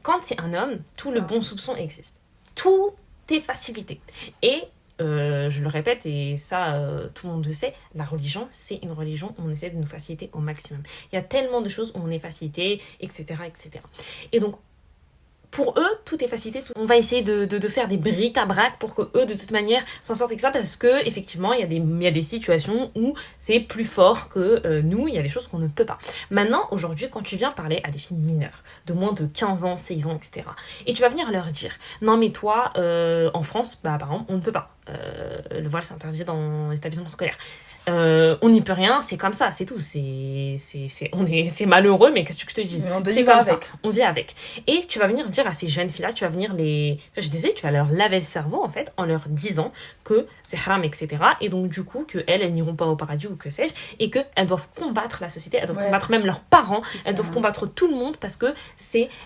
Quand c'est un homme, tout le bon soupçon existe. Tout est facilité. Et je le répète, et ça, tout le monde le sait, la religion, c'est une religion où on essaie de nous faciliter au maximum. Il y a tellement de choses où on est facilité, etc., etc. Et donc, pour eux, tout est facilité. On va essayer de faire des bric-à-brac pour que eux, de toute manière, s'en sortent avec ça, parce que effectivement, il y a des situations où c'est plus fort que nous. Il y a des choses qu'on ne peut pas. Maintenant, aujourd'hui, quand tu viens parler à des filles mineures de moins de 15 ans, 16 ans, etc., et tu vas venir leur dire non mais toi, en France, par exemple, on ne peut pas. Le voile, c'est interdit dans l'établissement scolaire. On n'y peut rien, c'est comme ça, c'est tout. C'est malheureux, mais qu'est-ce que je te dis? C'est comme ça. On vit avec. Et tu vas venir dire à ces jeunes filles-là, tu vas venir tu vas leur laver le cerveau, en fait, en leur disant que c'est haram, etc. Et donc, du coup, elles n'iront pas au paradis ou que sais-je, et qu'elles doivent combattre la société, elles doivent combattre même leurs parents, elles doivent combattre tout le monde, parce que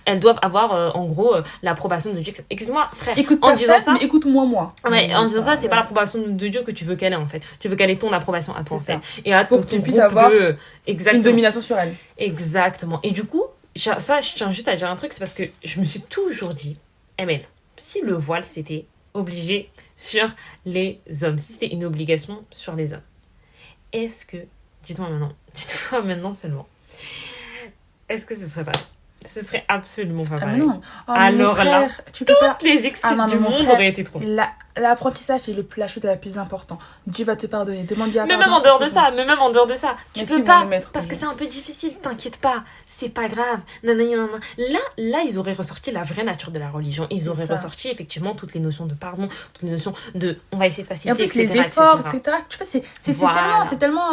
elles doivent avoir, en gros, l'approbation de Dieu. Excuse-moi, frère. Écoute en disant ça, mais écoute-moi, moi. Ouais, en disant ça, c'est pas l'approbation de Dieu que tu veux qu'elle ait, en fait. Tu veux qu'elle ait ton approbation à toi, en fait. Et à pour que tu puisses avoir une domination sur elle. Exactement. Et du coup, ça, je tiens juste à dire un truc, c'est parce que je me suis toujours dit, ML, si le voile c'était obligé sur les hommes, si c'était une obligation sur les hommes, est-ce que, dites-moi maintenant seulement, est-ce que ce serait pas, ce serait absolument pas pareil? Non. Alors frère, là, toutes les excuses du monde auraient été trop. L'apprentissage est la chose la plus importante. Dieu va te pardonner. Demande-lui à pardon. Mais même en dehors de ça, tu peux pas, parce oui. que c'est un peu difficile, t'inquiète pas, c'est pas grave. Nanana. Là, ils auraient ressorti la vraie nature de la religion. Ils auraient ressorti effectivement toutes les notions de pardon, toutes les notions de on va essayer de faciliter, et en plus, etc., les efforts, etc. etc. Tu vois, c'est tellement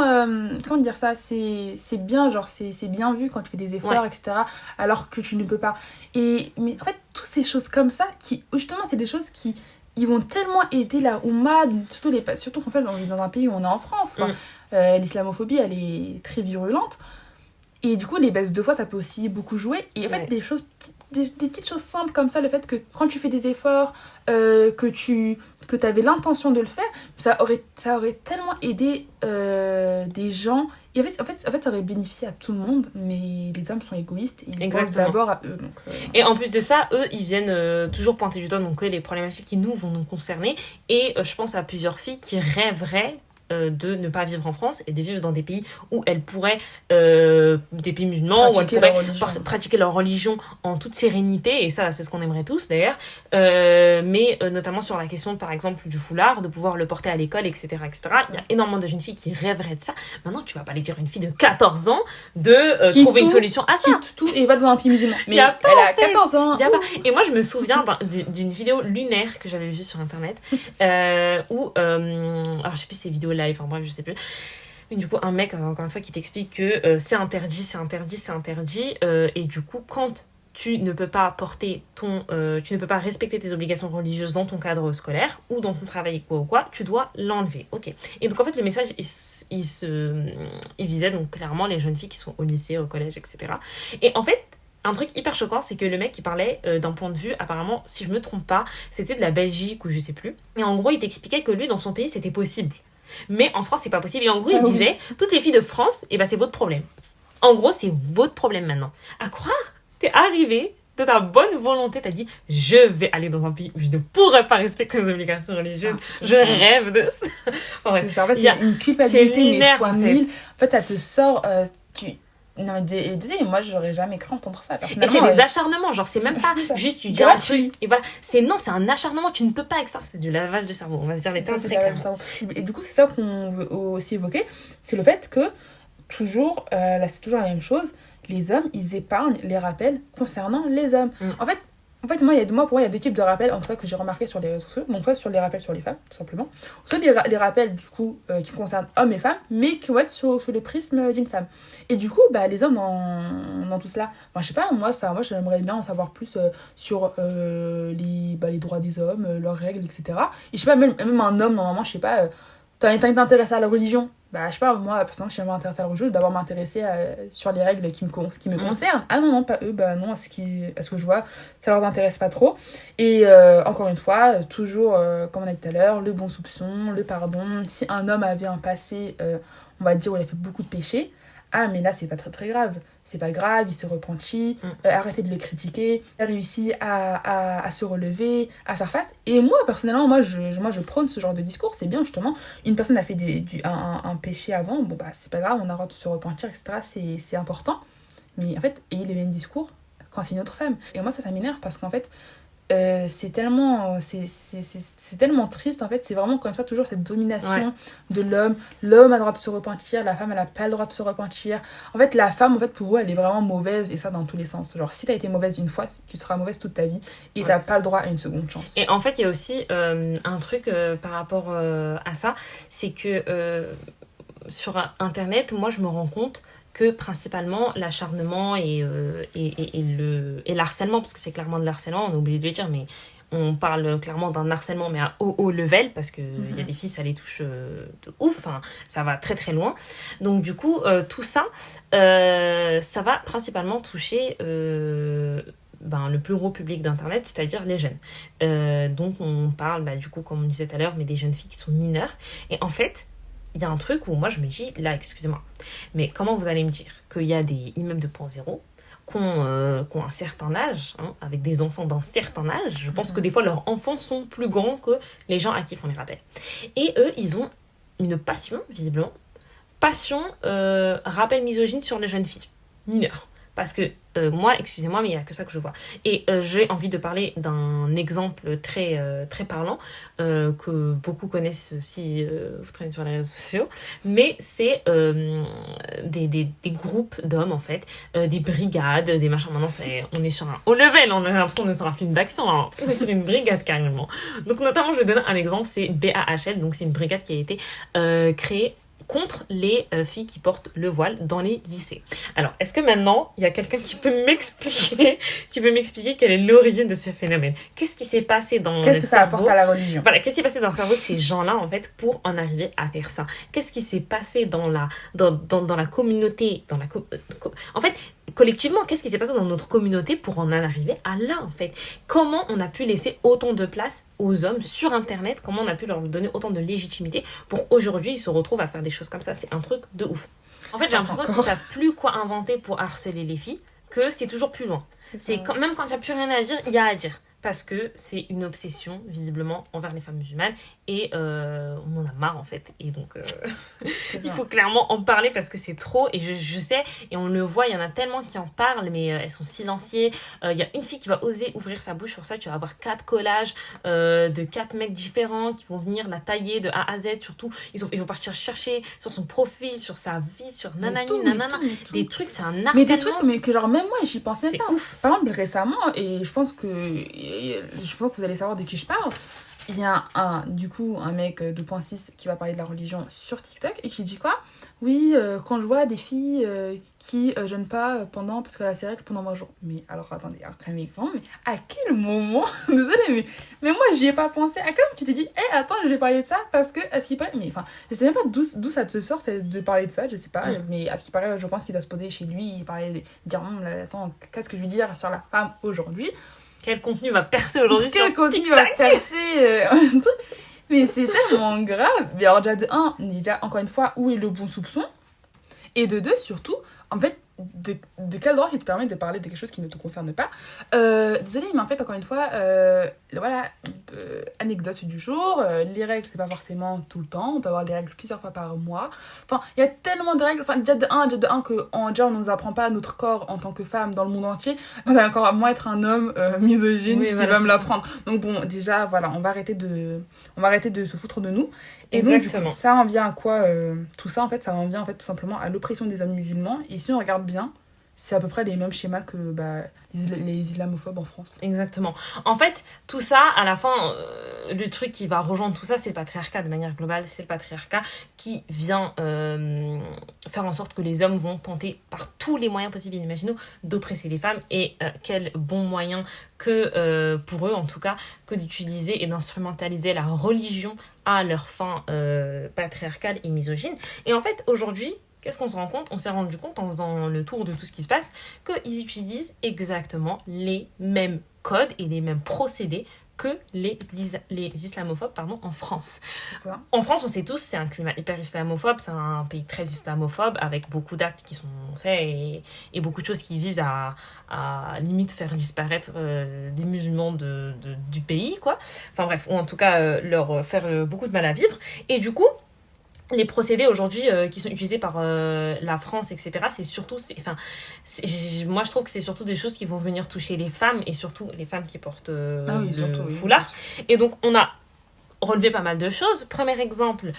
comment dire ça, c'est bien, genre c'est bien vu quand tu fais des efforts, etc. alors que tu ne peux pas. Mais en fait, toutes ces choses comme ça, justement, c'est des choses qui ils vont tellement aider la Oumma, surtout qu'en fait, on vit dans un pays où on est en France. L'islamophobie, elle est très virulente. Et du coup, les baisses de foi, ça peut aussi beaucoup jouer. Et en fait, des choses des petites choses simples comme ça, le fait que quand tu fais des efforts, que tu avais l'intention de le faire, ça aurait tellement aidé des gens. Et en fait, ça aurait bénéficié à tout le monde, mais les hommes sont égoïstes et ils pensent d'abord à eux. Donc, Et en plus de ça, eux, ils viennent toujours pointer du doigt donc, les problématiques qui nous vont nous concerner. Et je pense à plusieurs filles qui rêveraient de ne pas vivre en France et de vivre dans des pays où elles pourraient, des pays musulmans, où elles pourraient pratiquer leur religion en toute sérénité, et ça c'est ce qu'on aimerait tous d'ailleurs, mais notamment sur la question par exemple du foulard, de pouvoir le porter à l'école, etc. Il y a énormément de jeunes filles qui rêveraient de ça. Maintenant tu vas pas aller dire à une fille de 14 ans de trouver une solution à ça. Quitte tout et va dans un pays musulman. Mais elle a 14 ans. Et moi je me souviens d'une vidéo lunaire que j'avais vue sur internet, où alors je sais plus si c'est vidéo live, enfin bref, je sais plus. Mais du coup, un mec, encore une fois, qui t'explique que c'est interdit, et du coup, quand tu ne peux pas tu ne peux pas respecter tes obligations religieuses dans ton cadre scolaire ou dans ton travail ou quoi, tu dois l'enlever. Ok. Et donc en fait, le message, il visait donc clairement les jeunes filles qui sont au lycée, au collège, etc. Et en fait, un truc hyper choquant, c'est que le mec, il parlait d'un point de vue, apparemment, si je me trompe pas, c'était de la Belgique ou je sais plus. Et en gros, il t'expliquait que lui, dans son pays, c'était possible. Mais en France, c'est pas possible. Et en gros, il disait, toutes les filles de France, et ben c'est votre problème. En gros, c'est votre problème maintenant. À croire, t'es arrivé de ta bonne volonté, t'as dit, je vais aller dans un pays où je ne pourrais pas respecter les obligations religieuses. Je rêve de ça. En fait, c'est une culpabilité, mais fois 1000. En fait, ça te sort... Non, mais moi j'aurais jamais cru entendre ça personnellement. Et c'est des acharnements, genre c'est même pas juste tu dis un truc et voilà, c'est un acharnement, tu ne peux pas avec ça, c'est du lavage de cerveau, on va se dire les termes très clairement. Et du coup c'est ça qu'on veut aussi évoquer, c'est le fait que toujours là c'est toujours la même chose, les hommes ils épargnent les rappels concernant les hommes. En fait, pour moi, il y a deux types de rappels, en tout cas, que j'ai remarqué sur les réseaux sociaux. Donc, soit sur les rappels sur les femmes, tout simplement. Soit les rappels, du coup, qui concernent hommes et femmes, mais qui vont être sur le prisme d'une femme. Et du coup, les hommes, dans tout cela, je sais pas, moi, j'aimerais bien en savoir plus sur les droits des hommes, leurs règles, etc. Et je sais pas, même un homme, normalement, je sais pas, t'as été intéressé à la religion. Je sais pas, moi, personnellement, si je m'intéresse à la religion, d'abord m'intéresser sur les règles qui me concernent. Ah non, pas eux, non, à ce que je vois, ça leur intéresse pas trop. Et encore une fois, toujours, comme on a dit tout à l'heure, le bon soupçon, le pardon. Si un homme avait un passé, on va dire, où il a fait beaucoup de péchés, mais là, c'est pas très très grave. C'est pas grave, il s'est repenti, arrêtez de le critiquer, il a réussi à se relever, à faire face. Et moi, personnellement, je prône ce genre de discours. C'est bien, justement, une personne a fait un péché avant, c'est pas grave, on a le droit de se repentir, etc. C'est important. Mais en fait, ayez les mêmes discours quand c'est une autre femme. Et moi, ça m'énerve parce qu'en fait, c'est tellement triste en fait. C'est vraiment encore une fois toujours cette domination de l'homme a le droit de se repentir, la femme elle a pas le droit de se repentir. En fait la femme, en fait, pour eux elle est vraiment mauvaise, et ça dans tous les sens. Genre si t'as été mauvaise une fois, tu seras mauvaise toute ta vie et t'as pas le droit à une seconde chance. Et en fait il y a aussi un truc par rapport à ça, c'est que sur internet, moi je me rends compte que principalement l'acharnement et l'harcèlement, parce que c'est clairement de l'harcèlement, on a oublié de le dire, mais on parle clairement d'un harcèlement, mais à haut level, parce qu'il y a des filles, ça les touche de ouf, ça va très très loin. Donc du coup, tout ça, ça va principalement toucher le plus gros public d'internet, c'est-à-dire les jeunes. Donc on parle, du coup, comme on disait tout à l'heure, mais des jeunes filles qui sont mineures. Et en fait, il y a un truc où moi je me dis, là, excusez-moi, mais comment vous allez me dire qu'il y a des immeubles de 2.0 qui ont un certain âge, avec des enfants d'un certain âge, je pense que des fois leurs enfants sont plus grands que les gens à qui font les rappels. Et eux, ils ont une passion, visiblement, rappel misogyne sur les jeunes filles mineures. Parce que moi, excusez-moi, mais il n'y a que ça que je vois. Et j'ai envie de parler d'un exemple très, très parlant que beaucoup connaissent si vous traînez sur les réseaux sociaux. Mais c'est des groupes d'hommes, en fait, des brigades, des machins. Maintenant, on est sur un haut level, on a l'impression d'être sur un film d'action. On est sur une brigade, carrément. Donc, notamment, je vais donner un exemple, c'est BAHL. Donc, c'est une brigade qui a été créée contre les filles qui portent le voile dans les lycées. Alors, est-ce que maintenant, il y a quelqu'un qui peut m'expliquer quelle est l'origine de ce phénomène? Qu'est-ce qui s'est passé dans le cerveau? Qu'est-ce que ça apporte à la religion? Voilà, qu'est-ce qui s'est passé dans le cerveau de ces gens-là, en fait, pour en arriver à faire ça? Qu'est-ce qui s'est passé dans la communauté, en fait, collectivement, qu'est-ce qui s'est passé dans notre communauté pour en arriver à là, en fait? Comment on a pu laisser autant de place aux hommes sur Internet? Comment on a pu leur donner autant de légitimité pour aujourd'hui ils se retrouvent à faire des choses comme ça? C'est un truc de ouf. En fait, j'ai l'impression qu'ils savent plus quoi inventer pour harceler les filles, que c'est toujours plus loin. C'est quand, même quand il n'y a plus rien à dire, il y a à dire. Parce que c'est une obsession, visiblement, envers les femmes musulmanes. Et on en a marre, en fait. Et donc, il faut clairement en parler parce que c'est trop. Et je sais, et on le voit, il y en a tellement qui en parlent, mais elles sont silenciées. Il y a une fille qui va oser ouvrir sa bouche sur ça. Tu vas avoir 4 collages de 4 mecs différents qui vont venir la tailler de A à Z. Surtout, ils vont partir chercher sur son profil, sur sa vie, sur nanani, nanana. Des trucs, c'est un harcèlement. Mais des trucs, mais que genre, même moi, j'y pense même pas. Ouf. Par exemple, récemment, et je pense que vous allez savoir de qui je parle. Il y a un mec 2.6 qui va parler de la religion sur TikTok et qui dit quoi? Oui, quand je vois des filles qui jeûnent pas parce qu'elle a ses règles pendant 20 jours. Mais alors attendez, mais à quel moment? Désolée, mais moi j'y ai pas pensé. À quel moment tu t'es dit, attends, je vais parler de ça parce que, à ce qui paraît, mais enfin, je sais même pas d'où ça te sort de parler de ça, je sais pas, mais à ce qui paraît, je pense qu'il doit se poser chez lui, dire, attends, qu'est-ce que je lui dire sur la femme aujourd'hui? Quel contenu va percer aujourd'hui sur TikTok? Quel contenu va percer Mais c'est tellement grave. Mais alors déjà, encore une fois, où est le bon soupçon? Et de deux, surtout, en fait, de quel droit qui te permet de parler de quelque chose qui ne te concerne pas? Désolée, mais en fait, encore une fois, voilà, anecdote du jour, les règles, c'est pas forcément tout le temps, on peut avoir des règles plusieurs fois par mois. Enfin, il y a tellement de règles, enfin, déjà de un que déjà, on nous apprend pas notre corps en tant que femme dans le monde entier, on va encore moins être un homme misogyne qui va me l'apprendre. Donc bon, déjà, voilà, on va arrêter de se foutre de nous. Et exactement. Donc, du coup, ça en vient à quoi tout ça, en fait, ça en vient en fait tout simplement à l'oppression des hommes musulmans. Et si on regarde bien, c'est à peu près les mêmes schémas que les islamophobes en France. Exactement. En fait, tout ça, à la fin, le truc qui va rejoindre tout ça, c'est le patriarcat de manière globale. C'est le patriarcat qui vient faire en sorte que les hommes vont tenter par tous les moyens possibles et inimaginables d'oppresser les femmes. Et quel bon moyen que, pour eux en tout cas, que d'utiliser et d'instrumentaliser la religion à leur fin patriarcale et misogyne. Et en fait, aujourd'hui, qu'est-ce qu'on se rend compte? On s'est rendu compte en faisant le tour de tout ce qui se passe qu'ils utilisent exactement les mêmes codes et les mêmes procédés que les islamophobes en France. Ça. En France, on sait tous, c'est un climat hyper islamophobe, c'est un pays très islamophobe avec beaucoup d'actes qui sont faits et beaucoup de choses qui visent à limite faire disparaître des musulmans du pays, quoi. Enfin bref, ou en tout cas leur faire beaucoup de mal à vivre. Et du coup, les procédés aujourd'hui qui sont utilisés par la France, etc., c'est surtout... moi, je trouve que c'est surtout des choses qui vont venir toucher les femmes, et surtout les femmes qui portent le foulard. Oui. Et donc, on a relevé pas mal de choses. Premier exemple,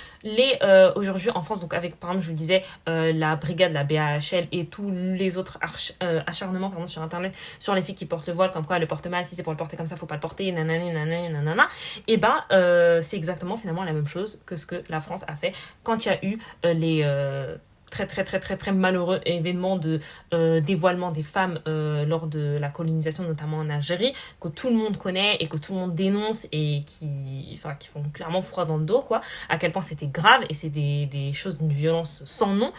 aujourd'hui en France, donc avec, par exemple, je vous disais, la brigade, la BAHL et tous les autres acharnements sur Internet sur les filles qui portent le voile, comme quoi elles le portent mal, si c'est pour le porter comme ça, faut pas le porter, nanani, nanani, nanana. Et c'est exactement finalement la même chose que ce que la France a fait quand il y a eu les... très malheureux événement de dévoilement des femmes lors de la colonisation, notamment en Algérie, que tout le monde connaît et que tout le monde dénonce et qui font clairement froid dans le dos, quoi, à quel point c'était grave et c'est des choses d'une violence sans nom.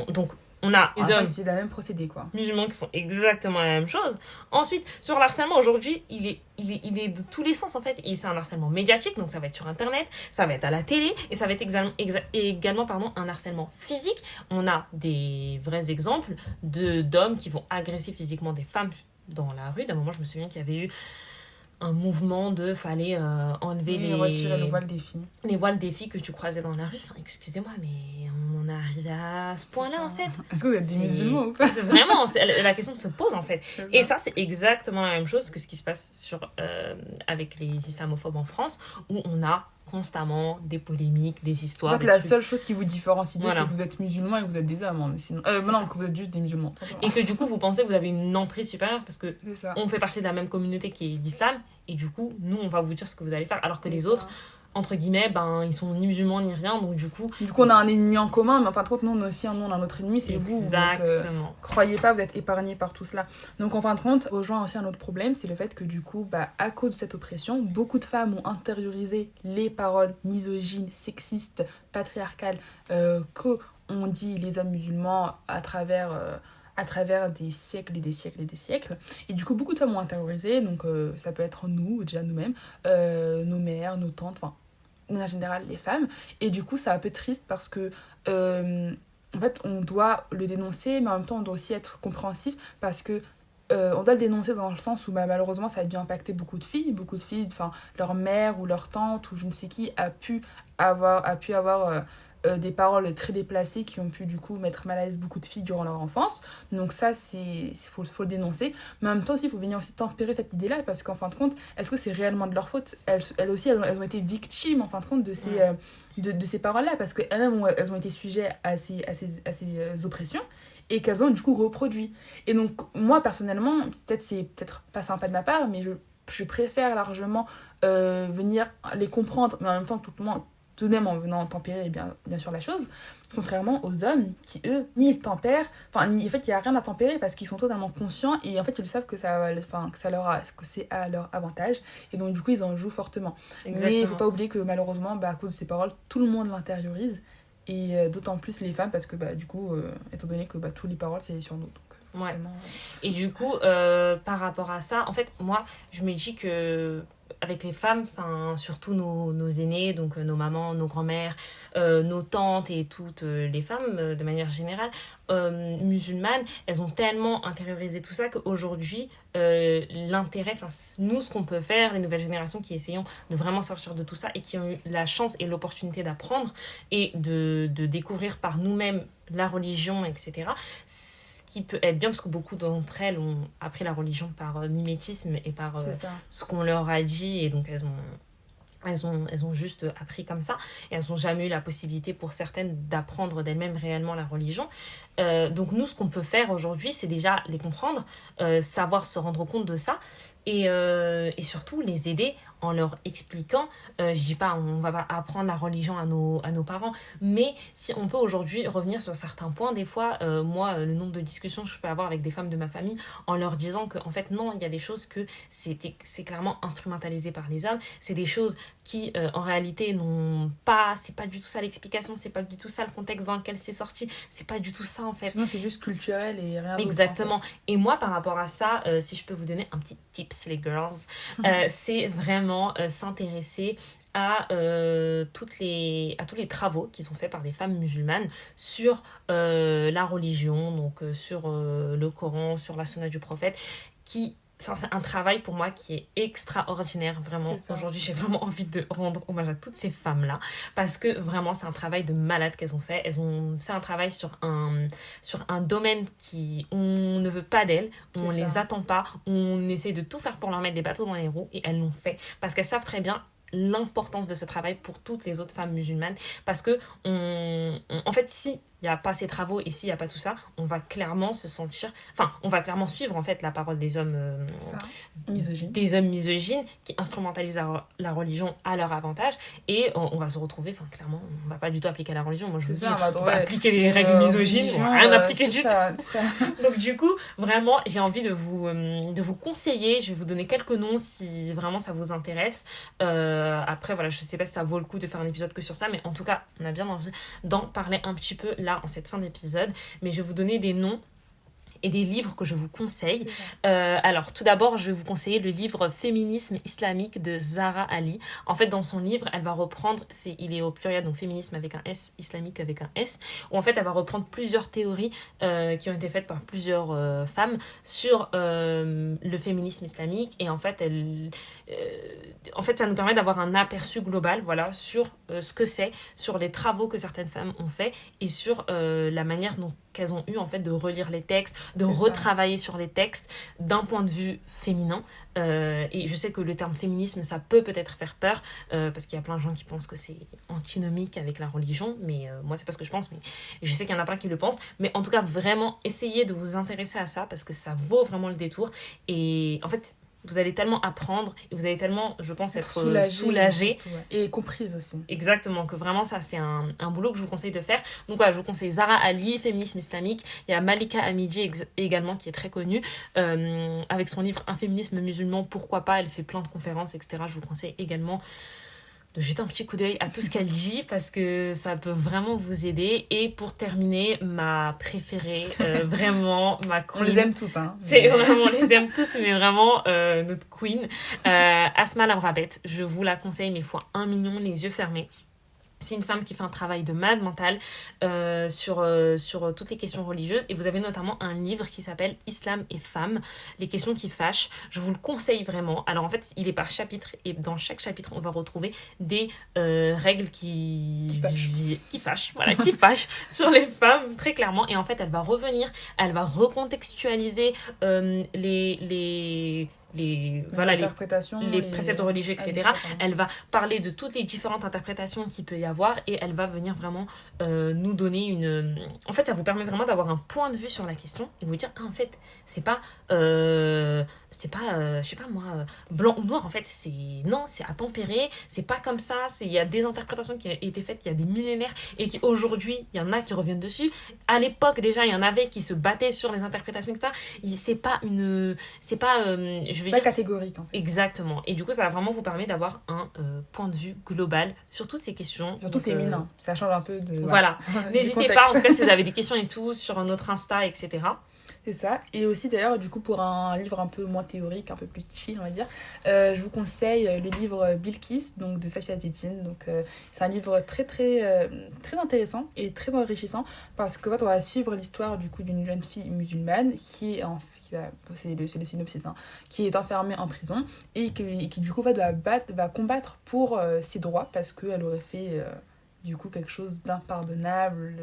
Donc on a les hommes c'est la même procédé, quoi, musulmans qui font exactement la même chose. Ensuite, sur l'harcèlement, aujourd'hui, il est de tous les sens, en fait. Et c'est un harcèlement médiatique, donc ça va être sur Internet, ça va être à la télé, et ça va être également un harcèlement physique. On a des vrais exemples d'hommes qui vont agresser physiquement des femmes dans la rue. D'un moment, je me souviens qu'il y avait eu un mouvement fallait enlever retirer le voile des filles. Les voiles des filles que tu croisais dans la rue. Enfin, excusez-moi, mais on est arrivé à ce point-là, en fait. Est-ce que vous êtes des musulmans ou pas? C'est vraiment, la question se pose, en fait. Et ça, c'est exactement la même chose que ce qui se passe avec les islamophobes en France, où on a constamment des polémiques, des histoires. En fait, seule chose qui vous différencie, c'est que vous êtes musulmans et que vous êtes des hommes. Sinon... non, que vous êtes juste des musulmans. Et que du coup, vous pensez que vous avez une emprise supérieure parce que on fait partie de la même communauté qui est l'islam. Et du coup, nous, on va vous dire ce que vous allez faire. Alors que les autres, entre guillemets, ils sont ni musulmans ni rien. Donc du coup, on a un ennemi en commun. Mais en fin de compte, nous, on a notre ennemi, c'est vous. Exactement. Donc, croyez pas, vous êtes épargnés par tout cela. Donc en fin de compte, rejoint aussi un autre problème, c'est le fait que du coup, à cause de cette oppression, beaucoup de femmes ont intériorisé les paroles misogynes, sexistes, patriarcales, qu'ont dit les hommes musulmans à travers à travers des siècles et des siècles et des siècles. Et du coup, beaucoup de femmes ont intériorisé, donc ça peut être nous, déjà nous-mêmes, nos mères, nos tantes, enfin, en général, les femmes. Et du coup, c'est un peu triste parce que, en fait, on doit le dénoncer, mais en même temps, on doit aussi être compréhensif parce que on doit le dénoncer dans le sens où malheureusement ça a dû impacter beaucoup de filles, enfin leur mère ou leur tante ou je ne sais qui a pu avoir des paroles très déplacées qui ont pu du coup mettre mal à l'aise beaucoup de filles durant leur enfance. Donc ça, faut le dénoncer. Mais en même temps aussi, il faut venir aussi tempérer cette idée-là parce qu'en fin de compte, est-ce que c'est réellement de leur faute? Elles aussi, elles ont été victimes en fin de compte de ces paroles-là parce qu'elles-mêmes, elles ont été sujets à ces oppressions et qu'elles ont du coup reproduit. Et donc, moi, personnellement, c'est peut-être pas sympa de ma part, mais je préfère largement venir les comprendre, mais en même temps, tout de même en venant tempérer bien sûr la chose, contrairement aux hommes qui, eux, ni ils tempèrent, en fait, il n'y a rien à tempérer parce qu'ils sont totalement conscients et en fait, ils savent que que c'est à leur avantage et donc, du coup, ils en jouent fortement. Exactement. Mais il ne faut pas oublier que malheureusement, à cause de ces paroles, tout le monde l'intériorise. Et d'autant plus les femmes parce que du coup étant donné que toutes les paroles c'est sur nous donc ouais. Et du coup par rapport à ça en fait moi je me dis que avec les femmes, surtout nos aînés, donc nos mamans, nos grand-mères, nos tantes et toutes les femmes de manière générale, musulmanes, elles ont tellement intériorisé tout ça qu'aujourd'hui, l'intérêt, nous, ce qu'on peut faire, les nouvelles générations qui essayons de vraiment sortir de tout ça et qui ont eu la chance et l'opportunité d'apprendre et de découvrir par nous-mêmes la religion, etc., qui peut être bien parce que beaucoup d'entre elles ont appris la religion par mimétisme et par ce qu'on leur a dit et donc elles ont juste appris comme ça et elles n'ont jamais eu la possibilité pour certaines d'apprendre d'elles-mêmes réellement la religion. Donc nous, ce qu'on peut faire aujourd'hui, c'est déjà les comprendre, savoir se rendre compte de ça et surtout les aider en leur expliquant, je dis pas on va pas apprendre la religion à nos parents, mais si on peut aujourd'hui revenir sur certains points, des fois moi le nombre de discussions que je peux avoir avec des femmes de ma famille en leur disant que en fait non, il y a des choses que c'est clairement instrumentalisé par les hommes, c'est des choses qui en réalité c'est pas du tout ça l'explication, c'est pas du tout ça le contexte dans lequel c'est sorti, c'est pas du tout ça en fait. Sinon c'est juste culturel et rien d'autre. Exactement. En fait. Et moi par rapport à ça, si je peux vous donner un petit tips les girls, c'est vraiment s'intéresser à tous les travaux qui sont faits par des femmes musulmanes sur la religion, donc sur le Coran, sur la sunna du prophète, c'est un travail pour moi qui est extraordinaire, vraiment. Aujourd'hui, j'ai vraiment envie de rendre hommage à toutes ces femmes-là parce que vraiment, c'est un travail de malade qu'elles ont fait. Elles ont fait un travail sur un domaine on ne veut pas d'elles, on les attend pas, on essaie de tout faire pour leur mettre des bâtons dans les roues et elles l'ont fait parce qu'elles savent très bien l'importance de ce travail pour toutes les autres femmes musulmanes parce que en fait, si il n'y a pas ces travaux et s'il n'y a pas tout ça, on va clairement on va clairement suivre en fait la parole des hommes misogynes qui instrumentalisent la religion à leur avantage et on va se retrouver, clairement, on va pas du tout appliquer la religion. Moi je vous dis, on va appliquer les règles misogynes, on va rien appliquer du tout. Donc du coup, vraiment, j'ai envie de vous conseiller, je vais vous donner quelques noms si vraiment ça vous intéresse. Après, voilà, je sais pas si ça vaut le coup de faire un épisode que sur ça, mais en tout cas, on a bien envie d'en parler un petit peu là en cette fin d'épisode, mais je vais vous donner des noms et des livres que je vous conseille. Alors, tout d'abord, je vais vous conseiller le livre Féminisme islamique de Zahra Ali. En fait, dans son livre, elle va reprendre, il est au pluriel, donc féminisme avec un S, islamique avec un S, où en fait, elle va reprendre plusieurs théories qui ont été faites par plusieurs femmes sur le féminisme islamique. Et en fait, ça nous permet d'avoir un aperçu global, voilà, sur ce que c'est, sur les travaux que certaines femmes ont fait et sur la manière dont qu'elles ont eu en fait de relire les textes, de retravailler sur les textes d'un point de vue féminin. Et je sais que le terme féminisme, ça peut-être faire peur, parce qu'il y a plein de gens qui pensent que c'est antinomique avec la religion, mais moi c'est pas ce que je pense, mais je sais qu'il y en a plein qui le pensent. Mais en tout cas, vraiment, essayez de vous intéresser à ça, parce que ça vaut vraiment le détour. Et en fait, vous allez tellement apprendre et vous allez tellement, je pense, être soulagée. Et comprise aussi. Exactement, que vraiment ça c'est un boulot que je vous conseille de faire. Donc voilà, je vous conseille Zahra Ali, Féminisme islamique. Il y a Malika Hamidi également qui est très connue, avec son livre Un féminisme musulman, pourquoi pas. Elle fait plein de conférences, etc. Je vous conseille également jeter un petit coup d'œil à tout ce qu'elle dit parce que ça peut vraiment vous aider. Et pour terminer, ma préférée, vraiment, ma On queen. les aime toutes, hein. C'est vraiment, on les aime toutes, mais vraiment notre queen, Asma Lamrabet. Je vous la conseille, mais fois 1 million, les yeux fermés. C'est une femme qui fait un travail de malade mental sur toutes les questions religieuses. Et vous avez notamment un livre qui s'appelle Islam et femmes, les questions qui fâchent. Je vous le conseille vraiment. Alors en fait, il est par chapitre. Et dans chaque chapitre, on va retrouver des règles qui fâchent. Voilà, qui fâchent sur les femmes, très clairement. Et en fait, elle va revenir, elle va recontextualiser les interprétations, les préceptes religieux, etc. Elle va parler de toutes les différentes interprétations qu'il peut y avoir et elle va venir vraiment nous donner une... En fait, ça vous permet vraiment d'avoir un point de vue sur la question et vous dire, ah, en fait, c'est pas, je sais pas moi, blanc ou noir, en fait, c'est à tempérer, c'est pas comme ça, il y a des interprétations qui ont été faites il y a des millénaires et qui aujourd'hui, il y en a qui reviennent dessus. À l'époque, déjà, il y en avait qui se battaient sur les interprétations, etc. C'est pas je veux pas dire, catégorique, en fait. exactement. Et du coup, ça va vraiment vous permettre d'avoir un point de vue global sur toutes ces questions. Surtout donc, féminin. Ça change un peu de... Voilà. N'hésitez pas, en tout cas, si vous avez des questions et tout, sur notre Insta, etc. C'est ça. Et aussi, d'ailleurs, du coup, pour un livre un peu moins théorique, un peu plus chill, on va dire, je vous conseille le livre Bilkis, donc de Safia Zedine. Donc, c'est un livre très, très, très intéressant et très enrichissant parce qu'en fait, on va suivre l'histoire, du coup, d'une jeune fille musulmane qui est c'est le synopsis, hein, qui est enfermée en prison et qui du coup va combattre pour ses droits parce qu'elle aurait fait du coup quelque chose d'impardonnable,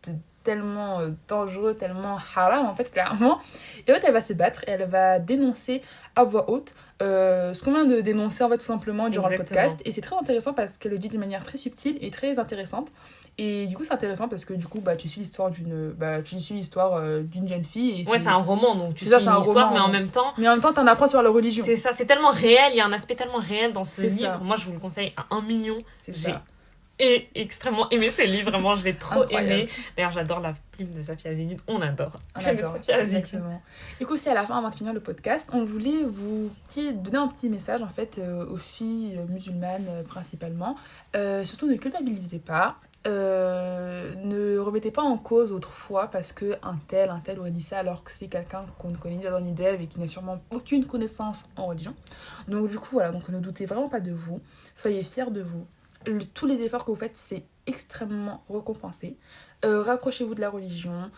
de tellement dangereux, tellement haram en fait, clairement. Et en fait, elle va se battre et elle va dénoncer à voix haute ce qu'on vient de dénoncer en fait tout simplement durant le podcast. Et c'est très intéressant parce qu'elle le dit d'une manière très subtile et très intéressante. Et du coup, c'est intéressant parce que du coup, tu suis l'histoire d'une jeune fille. Et ouais, c'est un roman, donc tu suis une histoire, roman, mais en même temps... Mais en même temps, t'en apprends sur la religion. C'est ça, c'est tellement réel, il y a un aspect tellement réel dans ce C'est livre. ça. Moi, je vous le conseille à 1 million. C'est ça. Et extrêmement aimé ce livre, vraiment, je l'ai trop Incroyable. aimé. D'ailleurs, j'adore la plume de Safia Zedine, on adore. On adore, exactement. Du coup, aussi à la fin, avant de finir le podcast, on voulait vous donner un petit message en fait aux filles musulmanes principalement. Surtout, ne culpabilisez pas. Ne remettez pas en cause votre foi parce que un tel aurait dit ça alors que c'est quelqu'un qu'on ne connaît ni d'Adam ni d'Ève et qui n'a sûrement aucune connaissance en religion. Donc du coup voilà, donc ne doutez vraiment pas de vous, soyez fiers de vous. Tous les efforts que vous faites, c'est extrêmement récompensé. Rapprochez-vous de la religion,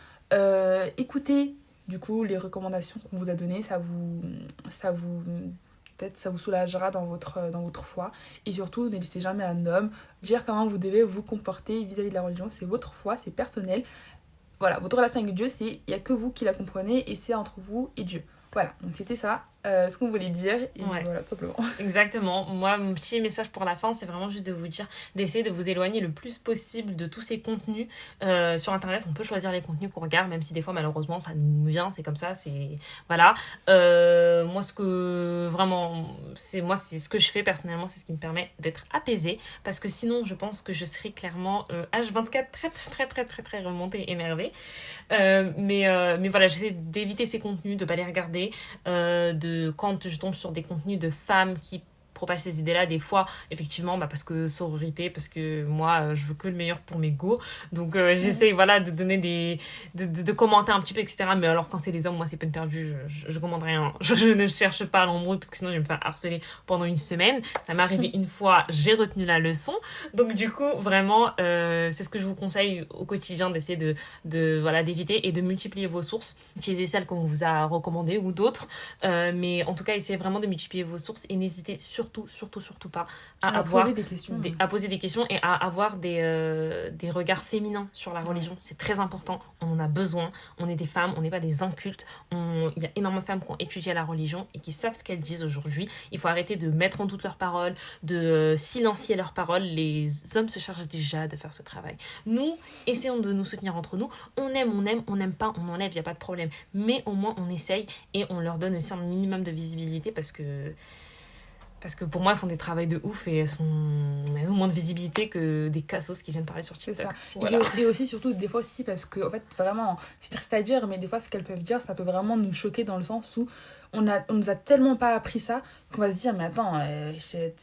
écoutez du coup les recommandations qu'on vous a données, peut-être ça vous soulagera dans votre foi. Et surtout, ne laissez jamais un homme dire comment vous devez vous comporter vis-à-vis de la religion. C'est votre foi, c'est personnel. Voilà, votre relation avec Dieu, il n'y a que vous qui la comprenez et c'est entre vous et Dieu. Voilà, donc c'était ça, ce qu'on voulait dire, et ouais. voilà, tout simplement. Exactement. Moi, mon petit message pour la fin, c'est vraiment juste de vous dire d'essayer de vous éloigner le plus possible de tous ces contenus. Sur Internet, on peut choisir les contenus qu'on regarde, même si des fois, malheureusement, ça nous vient, c'est comme ça, c'est... Voilà. Moi, c'est ce que je fais personnellement, c'est ce qui me permet d'être apaisée, parce que sinon, je pense que je serais clairement H24 très, très, très, très, très remontée, énervée. Mais voilà, j'essaie d'éviter ces contenus, de pas les regarder. Quand je tombe sur des contenus de femmes qui propagent ces idées-là, des fois, effectivement, parce que sororité, parce que moi, je veux que le meilleur pour mes go. Donc, j'essaie, voilà, de donner de commenter un petit peu, etc. Mais alors, quand c'est les hommes, moi, c'est peine perdue, je commande rien. Je ne cherche pas à l'embrouille, parce que sinon, je vais me faire harceler pendant une semaine. Ça m'est arrivé une fois, j'ai retenu la leçon. Donc, du coup, vraiment, c'est ce que je vous conseille au quotidien, d'essayer d'éviter et de multiplier vos sources. Utilisez celles qu'on vous a recommandées ou d'autres. Mais en tout cas, essayez vraiment de multiplier vos sources et n'hésitez surtout pas à poser des questions. À poser des questions et à avoir des regards féminins sur la religion. C'est très important, on en a besoin. On est des femmes, on n'est pas des incultes. Il y a énormément de femmes qui ont étudié la religion et qui savent ce qu'elles disent aujourd'hui. Il faut arrêter de mettre en doute leurs paroles, de silencier leurs paroles. Les hommes se chargent déjà de faire ce travail. Nous, essayons de nous soutenir entre nous. On aime, on n'aime pas, on enlève, il n'y a pas de problème. Mais au moins, on essaye et on leur donne aussi un minimum de visibilité parce que Parce que pour moi, elles font des travails de ouf et elles ont moins de visibilité que des cassos qui viennent parler sur C'est TikTok. ça. Voilà. Et aussi, surtout, des fois aussi, parce que, en fait, vraiment, c'est triste à dire, mais des fois, ce qu'elles peuvent dire, ça peut vraiment nous choquer dans le sens où on nous a tellement pas appris ça qu'on va se dire, mais attends,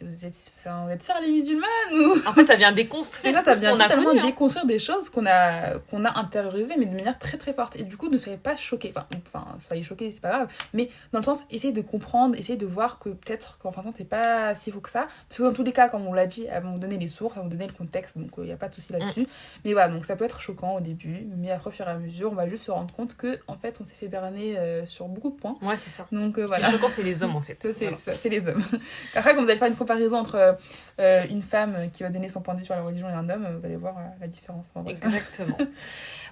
vous êtes sœurs les musulmanes ou... En fait, ça vient C'est déconstruire ça, tout ça ce vient qu'on a totalement connu. Hein. déconstruire des choses qu'on a intériorisées, mais de manière très très forte. Et du coup, ne soyez pas choqués. Enfin, soyez choqués, c'est pas grave. Mais dans le sens, essayez de comprendre, essayez de voir que peut-être qu'en fin de compte, c'est pas si faux que ça. Parce que dans tous les cas, comme on l'a dit, elles vont vous donner les sources, elles vont vous donner le contexte, donc il n'y a pas de souci là-dessus. Mais voilà, donc ça peut être choquant au début, mais après, au fur et à mesure, on va juste se rendre compte que en fait, on s'est fait berner sur beaucoup de points. Ouais, c'est ça. Donc Ce qui voilà. est choquant, c'est les hommes, en fait. Ça, Voilà. c'est les hommes. Après, quand vous allez faire une comparaison entre une femme qui va donner son point de vue sur la religion et un homme, vous allez voir la différence. Enfin, bref. Exactement.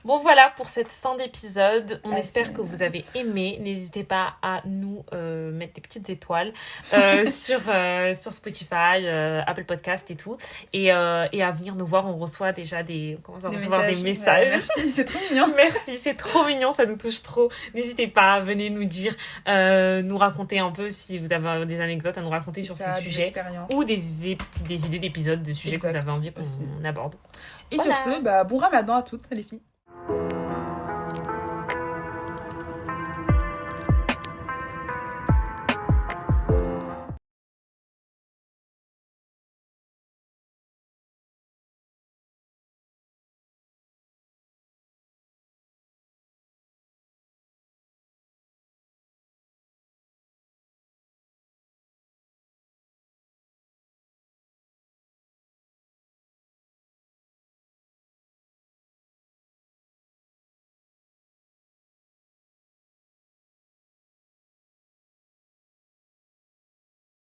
Bon, voilà pour cette fin d'épisode. On Ah, espère c'est- que vous avez aimé. N'hésitez pas à nous mettre des petites étoiles sur Spotify, Apple Podcast et tout. Et à venir nous voir. On reçoit déjà des messages. Merci, c'est trop mignon. Merci, c'est trop mignon, ça nous touche trop. N'hésitez pas, venez nous dire, nous raconter un peu si vous avez des anecdotes à nous raconter sur Ça, ces des sujets expériences. ou des idées d'épisodes, de sujets que vous Exact, avez envie qu'on aussi. aborde. Et Voilà. sur ce, bon ramadan à toutes les filles.